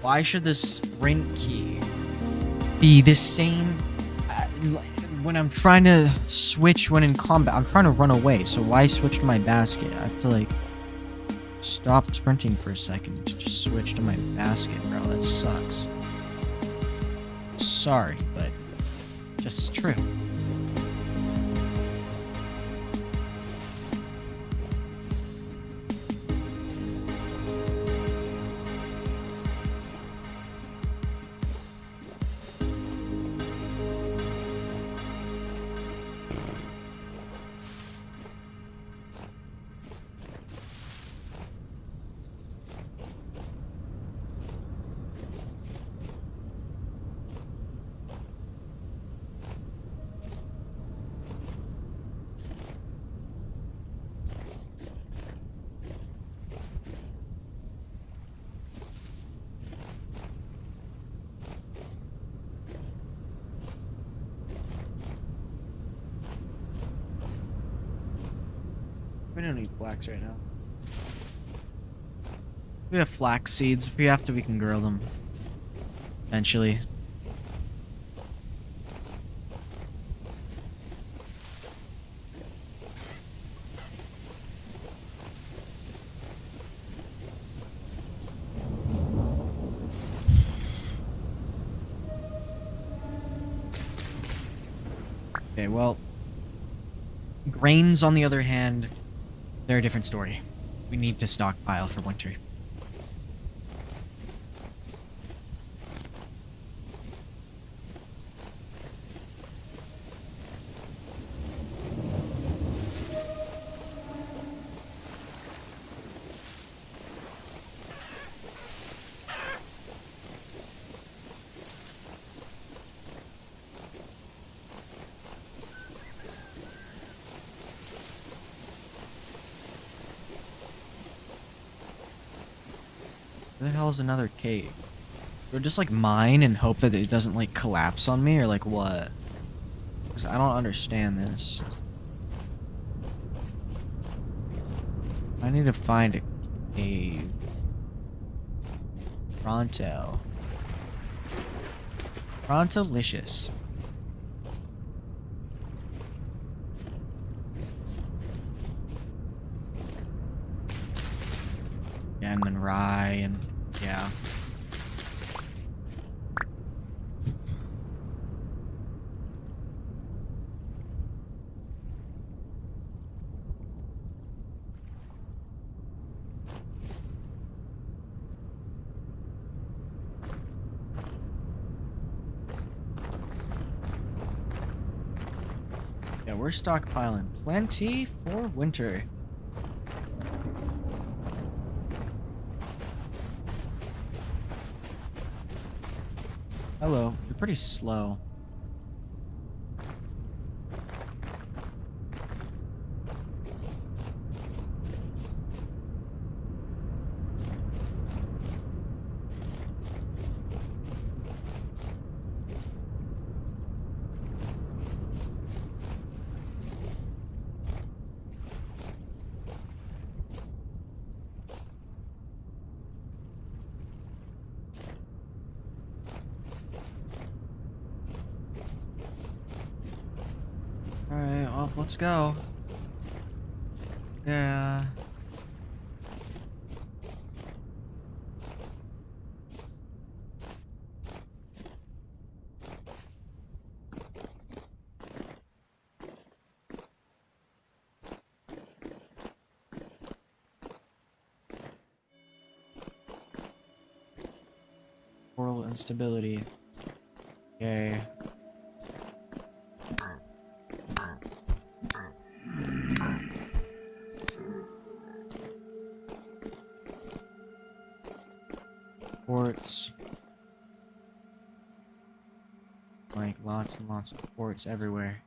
Why should the sprint key be the same when I'm trying to switch when in combat? I'm trying to run away, so why switch to my basket? I have to like stop sprinting for a second to just switch to my basket, bro. That sucks. Sorry, but just true. We don't need flax right now. We have flax seeds. If we have to, we can grow them. Eventually. Okay, well. Grains, on the other hand, they're a different story. We need to stockpile for winter. Where the hell is another cave? Do I just like mine and hope that it doesn't like collapse on me or like what? Because I don't understand this. I need to find a cave. Pronto. Prontolicious. And then rye and yeah. Yeah, we're stockpiling plenty for winter. Hello, you're pretty slow. Alright, well, let's go. Yeah. Portal instability. Okay. Quartz. Like lots and lots of quartz everywhere.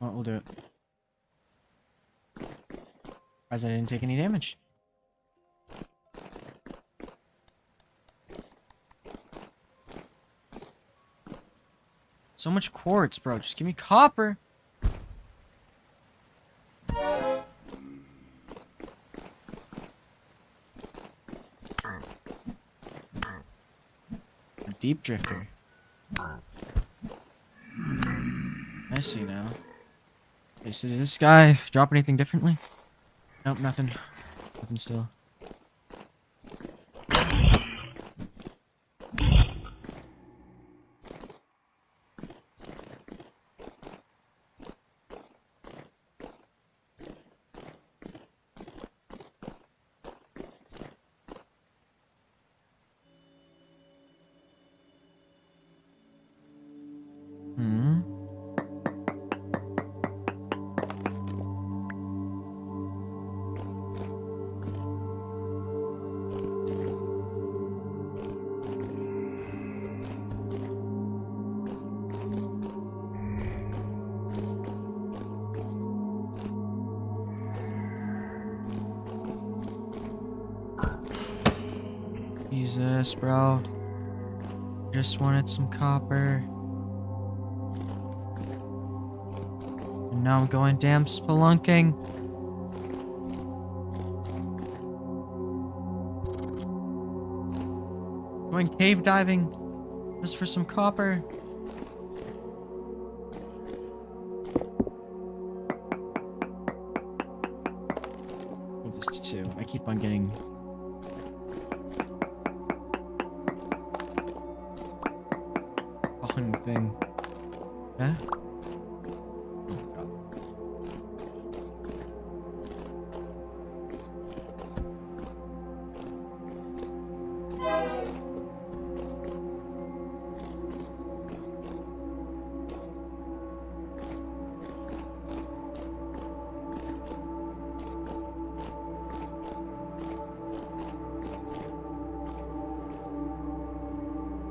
Oh, we'll do it. Surprised I didn't take any damage. So much quartz, bro. Just give me copper. Deep drifter. I see now. Okay, so does this guy drop anything differently? Nope, nothing. Nothing still. Hmm. Jesus, bro. Just wanted some copper. And now I'm going damn spelunking. Going cave diving. Just for some copper. Move this to 2. I keep on getting... thing. Huh? Oh, God.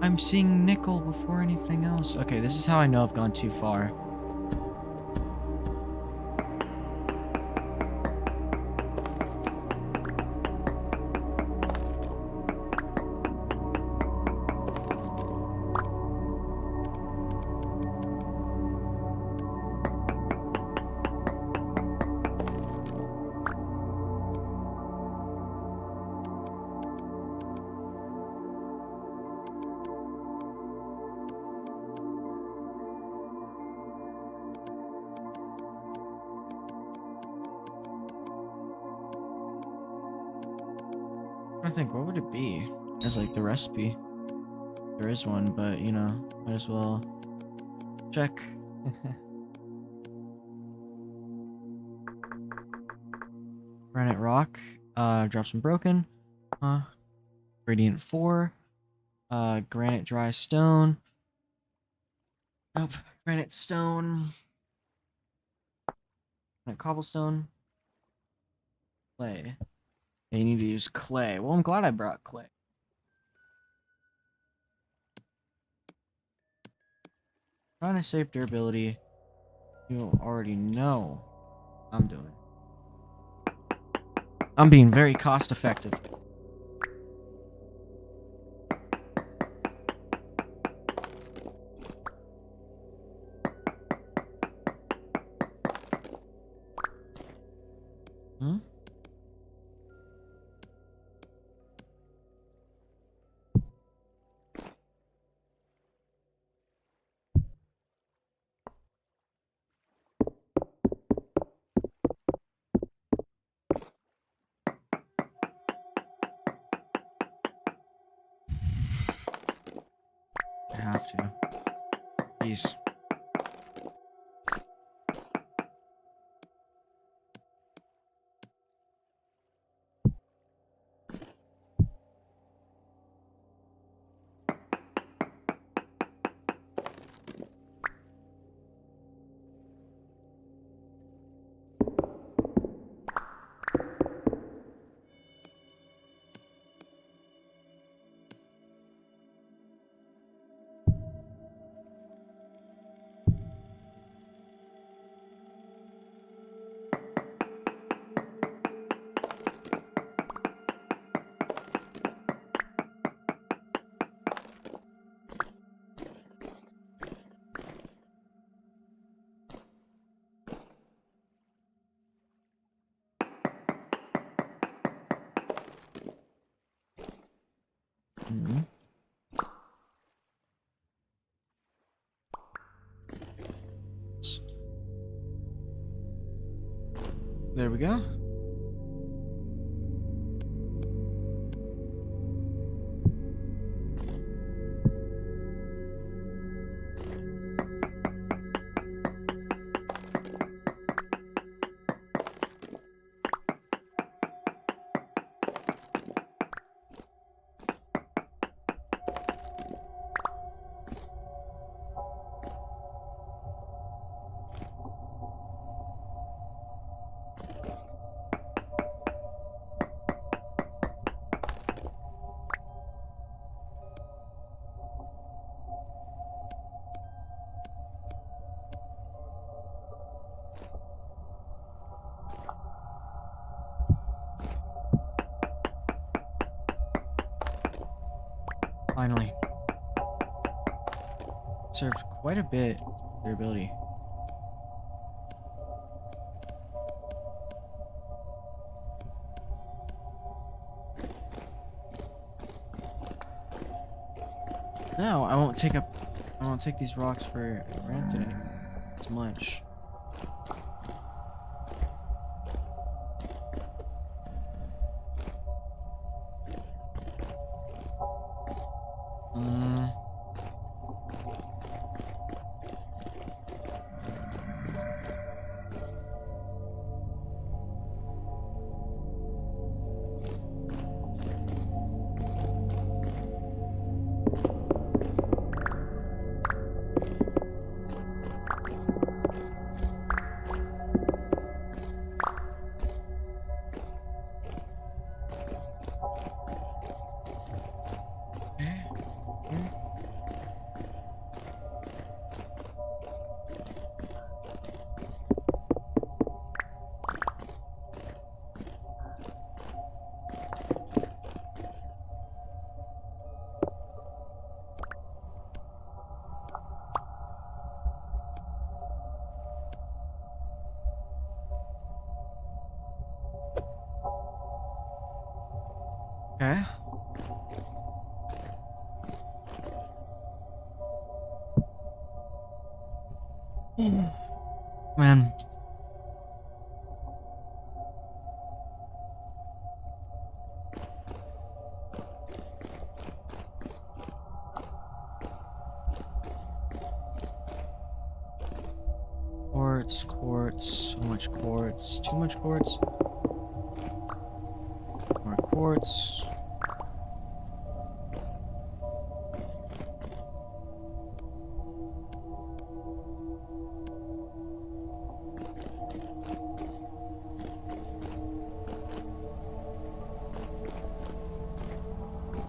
I'm seeing nickel before anything else. Okay, this is how I know I've gone too far. I think, what would it be as like the recipe? There is one, but you know, might as well check. Granite rock, drop some broken, gradient 4, granite dry stone, nope, granite stone, granite cobblestone, clay. Yeah, you need to use clay. Well, I'm glad I brought clay. Trying to save durability. You already know I'm doing. I'm being very cost effective. Hmm? I have to. Peace. There we go. Finally. It served quite a bit of their ability. No, I won't take these rocks for granted anymore as much. Okay. Man. Quartz, so much quartz, too much quartz. More quartz.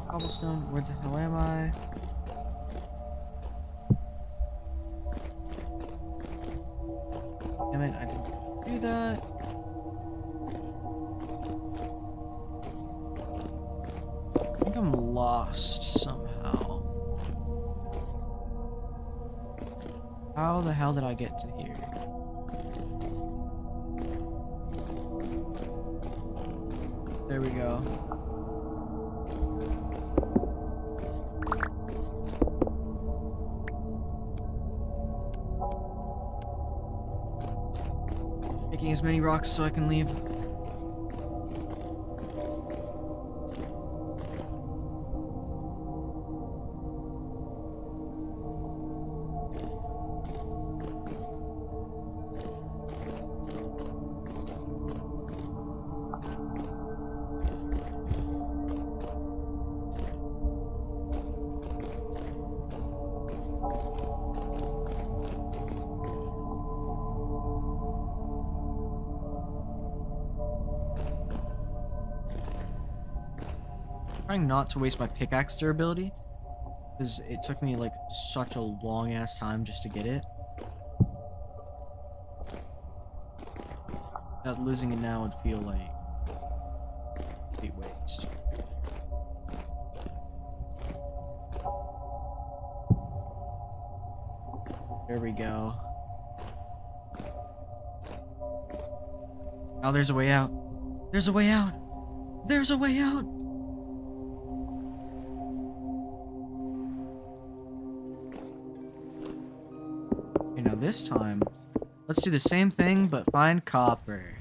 Cobblestone, where the hell am I? Damn it, I didn't do that. I think I'm lost somehow. How the hell did I get to here? There we go. Taking as many rocks so I can leave. Trying not to waste my pickaxe durability, because it took me like such a long ass time just to get it. That losing it now would feel like a complete waste. There we go. Oh, there's a way out. There's a way out. There's a way out. Okay, now this time, let's do the same thing, but find copper.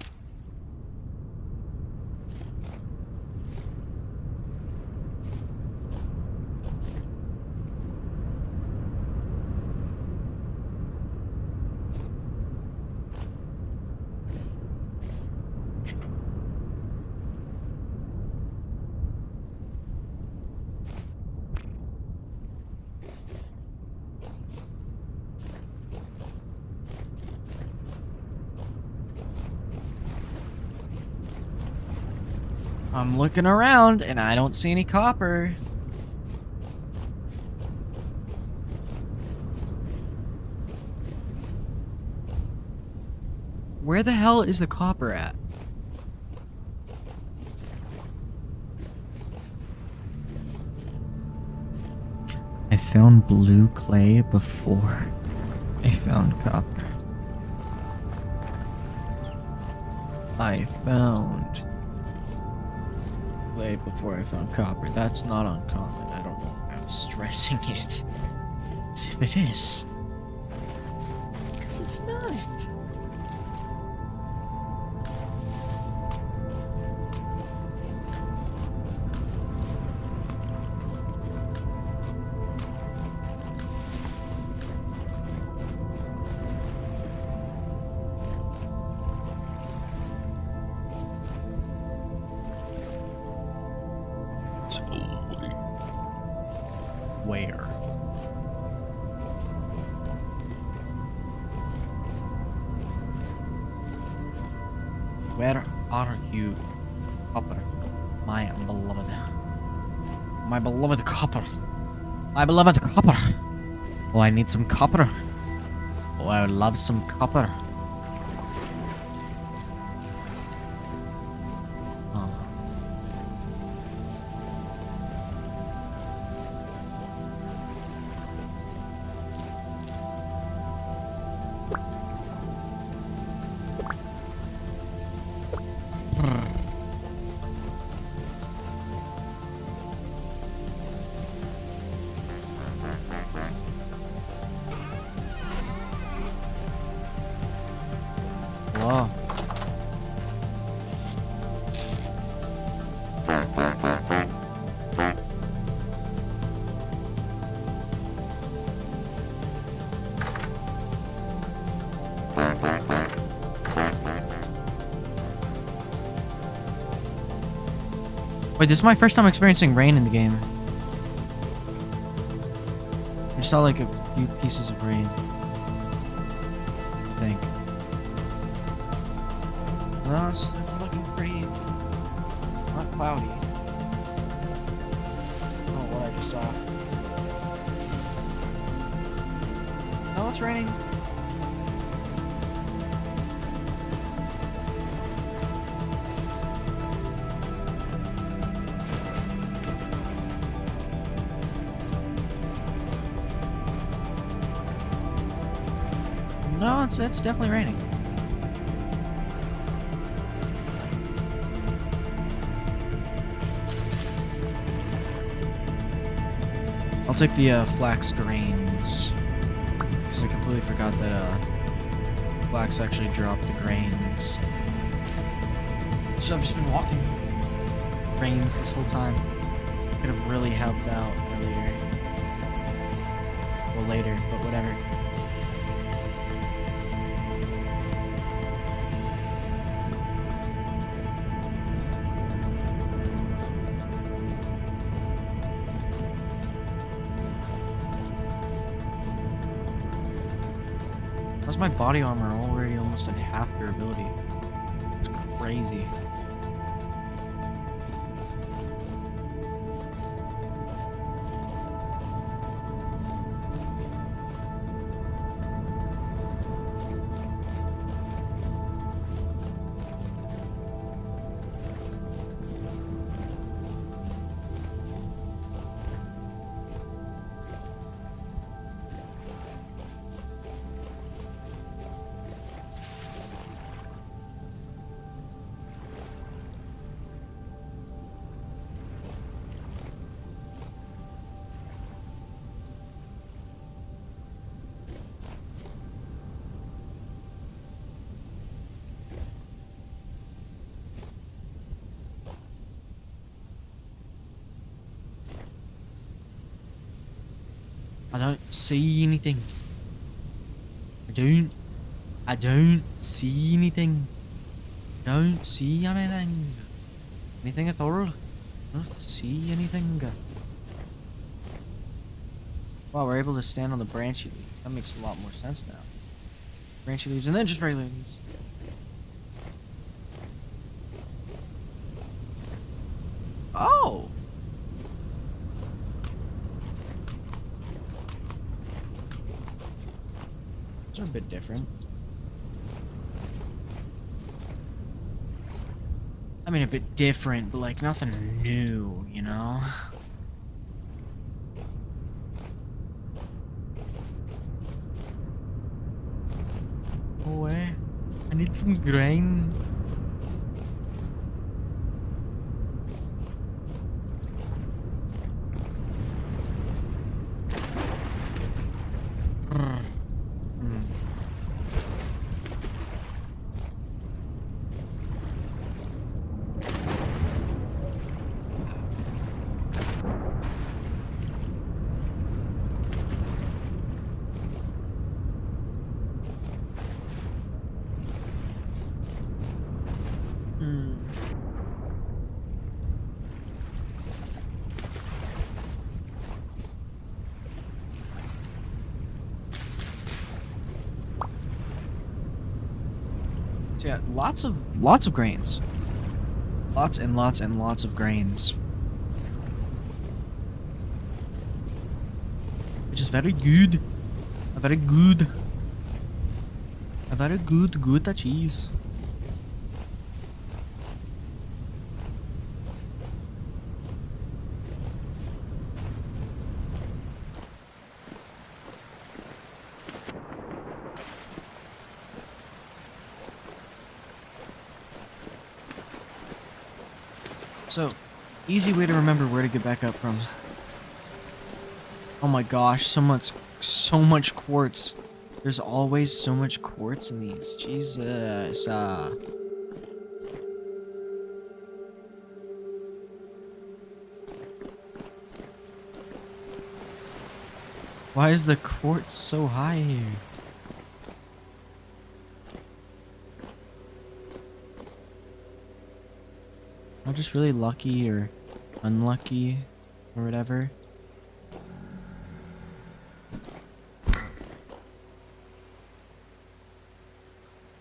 I'm looking around and I don't see any copper. Where the hell is the copper at? I found blue clay before I found copper. I found clay before I found copper. That's not uncommon. I don't know why I'm stressing it. As if it is. Because it's not. Where? Where are you, copper? My beloved. My beloved copper. My beloved copper. Oh, I need some copper. Oh, I would love some copper. Whoa. Wait, this is my first time experiencing rain in the game. I saw like a few pieces of rain, I think. No, it's looking pretty, not cloudy. Oh, what I just saw. No, it's raining. No, it's definitely raining. I'll take the flax grains. Because I completely forgot that flax actually dropped the grains. So I've just been walking grains this whole time. Could have really helped out earlier. Well, later, but whatever. How's my body armor already almost at half durability? It's crazy. I don't see anything. I don't see anything. Don't see anything. Anything at all. Don't see anything. Wow, we're able to stand on the branchy leaf. That makes a lot more sense now. Branchy leaves and then just regular leaves. Oh. These are a bit different. I mean, a bit different, but like nothing new, you know? Oh, I need some grain. So yeah, lots of grains. Lots and lots and lots of grains. Which is very good. A very good Gouda cheese. So, easy way to remember where to get back up from. Oh my gosh, so much quartz. There's always so much quartz in these. Jesus. Why is the quartz so high here? Am I just really lucky or unlucky or whatever?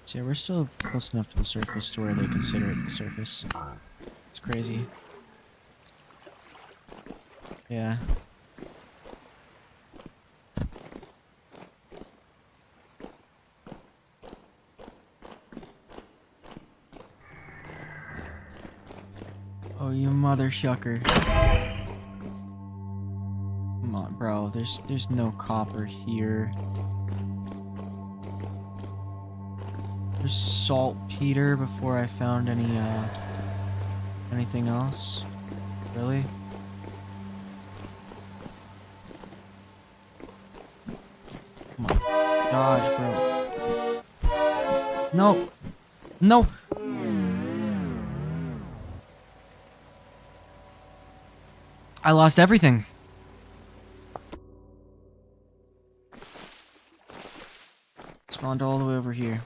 So yeah, we're still close enough to the surface to where they consider it the surface. It's crazy. Yeah. Oh, you mother shucker. Come on, bro. There's no copper here. There's saltpeter before I found anything else. Really? Oh my gosh, bro. No. No. I lost everything. Spawned all the way over here.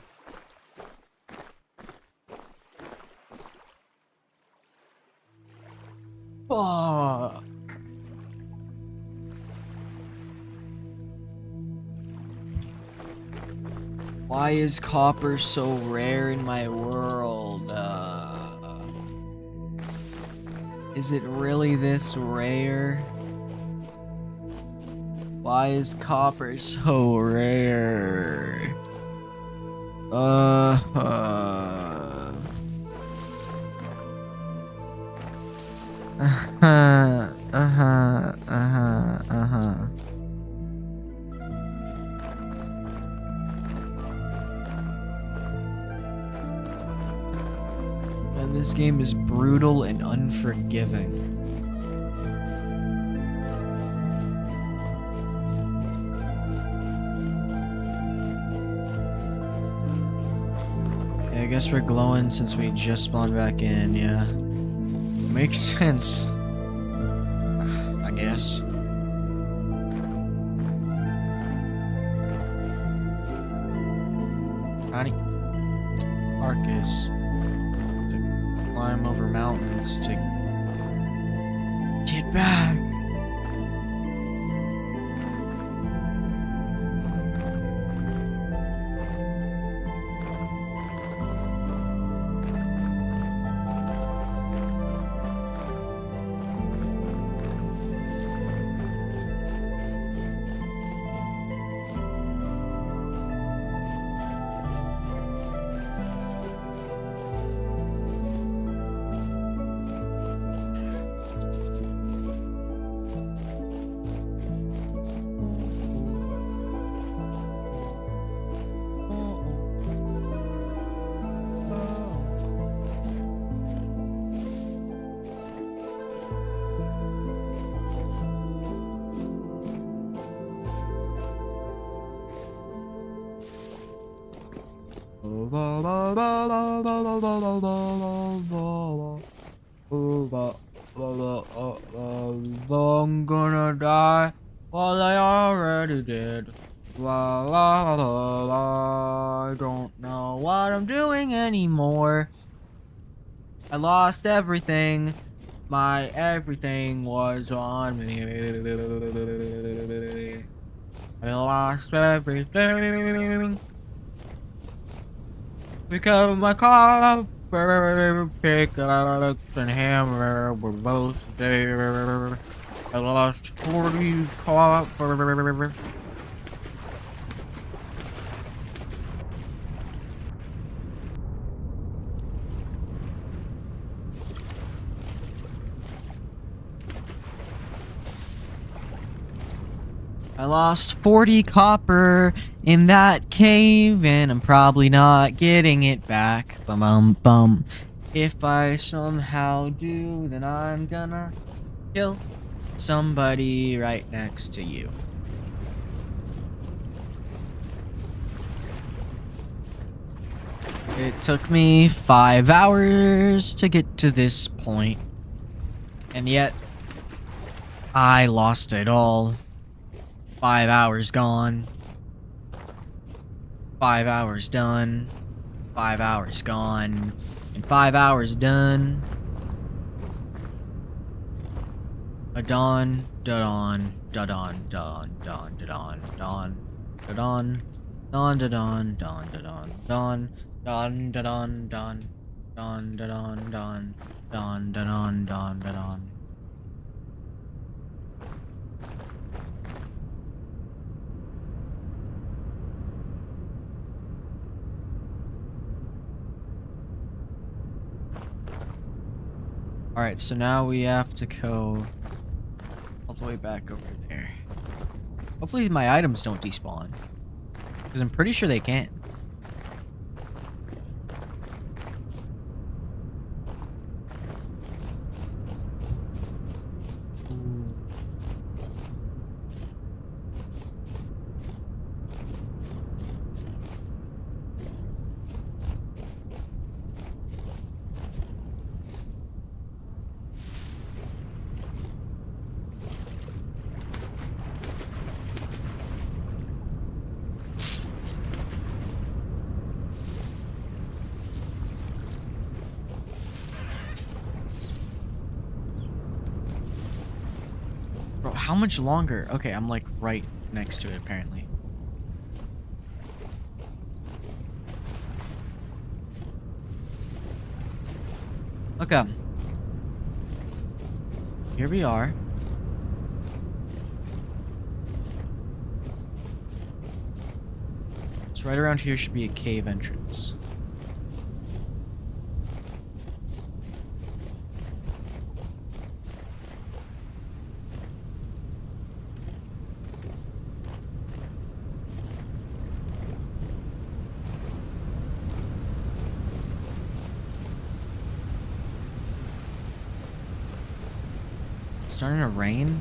Fuck. Why is copper so rare in my world? Is it really this rare? Why is copper so rare? And this game is brutal and unforgiving. I guess we're glowing since we just spawned back in, yeah. Makes sense. I guess. Tiny carcass to climb over mountains to get back. I'm gonna die while I already did. La la la la. I don't know what I'm doing anymore. I lost everything. My everything was on me. I lost everything. Pick up my car, pick up and hammer. We're both there. I lost 40 car. I lost 40 copper in that cave, and I'm probably not getting it back. Bum bum. If I somehow do, then I'm gonna kill somebody right next to you. It took me 5 hours to get to this point, and yet I lost it all. 5 hours gone. 5 hours done. 5 hours gone. And 5 hours done. A dawn, da dawn, da dawn, dawn, dawn, da dawn, dawn, da dawn, dawn, da dawn, dawn, da dawn, dawn, dawn, da dawn, dawn, dawn, da dawn, dawn, dawn, da dawn, dawn, da dawn. Alright, so now we have to go all the way back over there. Hopefully my items don't despawn. Because I'm pretty sure they can. Bro, how much longer? Okay, I'm like right next to it apparently. Okay. Here we are. So right around here should be a cave entrance. It's starting to rain.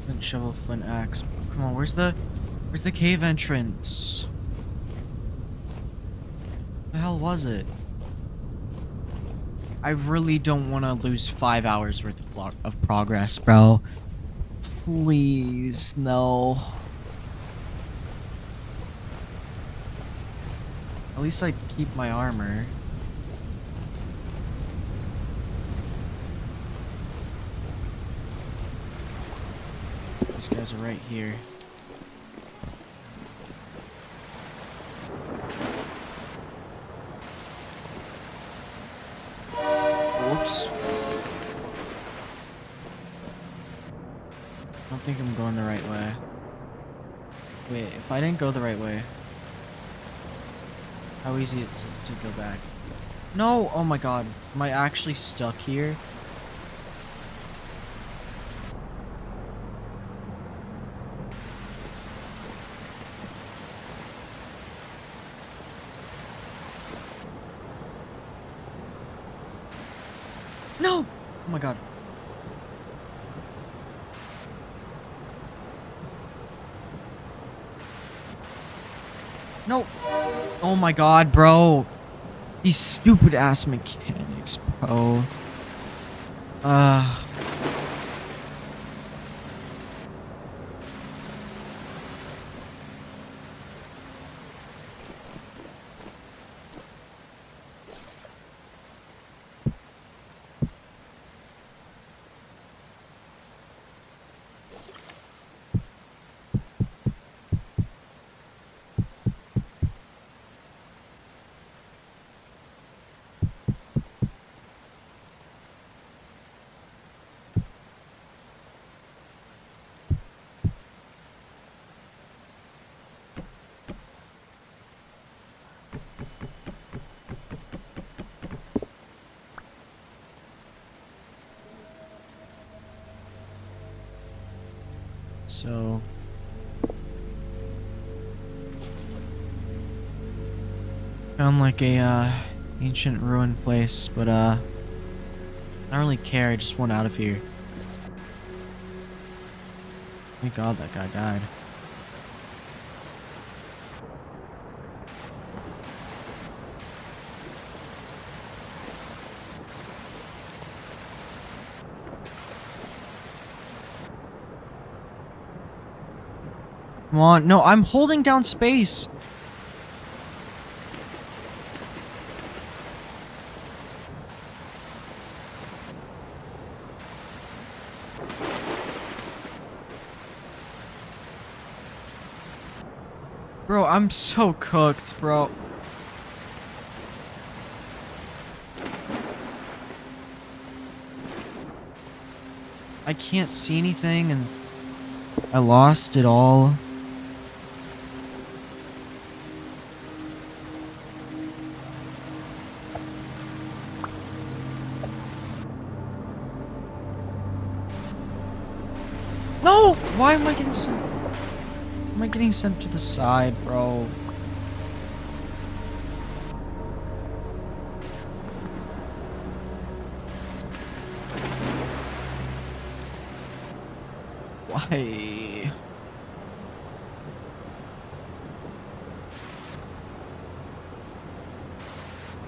Flint shovel, flint axe. Come on, where's the cave entrance? What the hell was it? I really don't want to lose 5 hours worth of progress, bro. Please, no. At least I keep my armor. These guys are right here. Whoops. I don't think I'm going the right way. Wait, if I didn't go the right way, how easy is it to go back? No! Oh my god. Am I actually stuck here? No! Oh my god. No! Oh my god, bro. These stupid ass mechanics, bro. So found like a ancient ruined place, but I don't really care. I just want out of here. Thank God that guy died. Come on. No, I'm holding down space. Bro, I'm so cooked, bro. I can't see anything and I lost it all. No! Why am I getting sent? Am I getting sent to the side, bro? Why?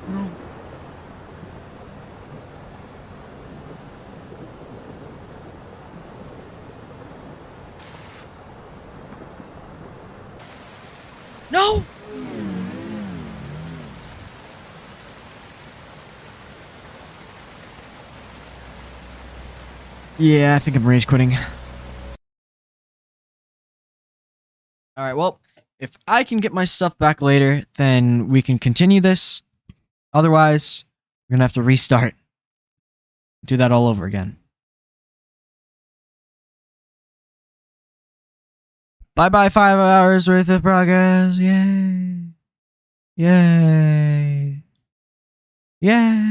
No. No! Yeah, I think I'm rage quitting. Alright, well, if I can get my stuff back later, then we can continue this. Otherwise, we're gonna have to restart. Do that all over again. Bye-bye 5 hours worth of progress. Yay. Yay. Yay.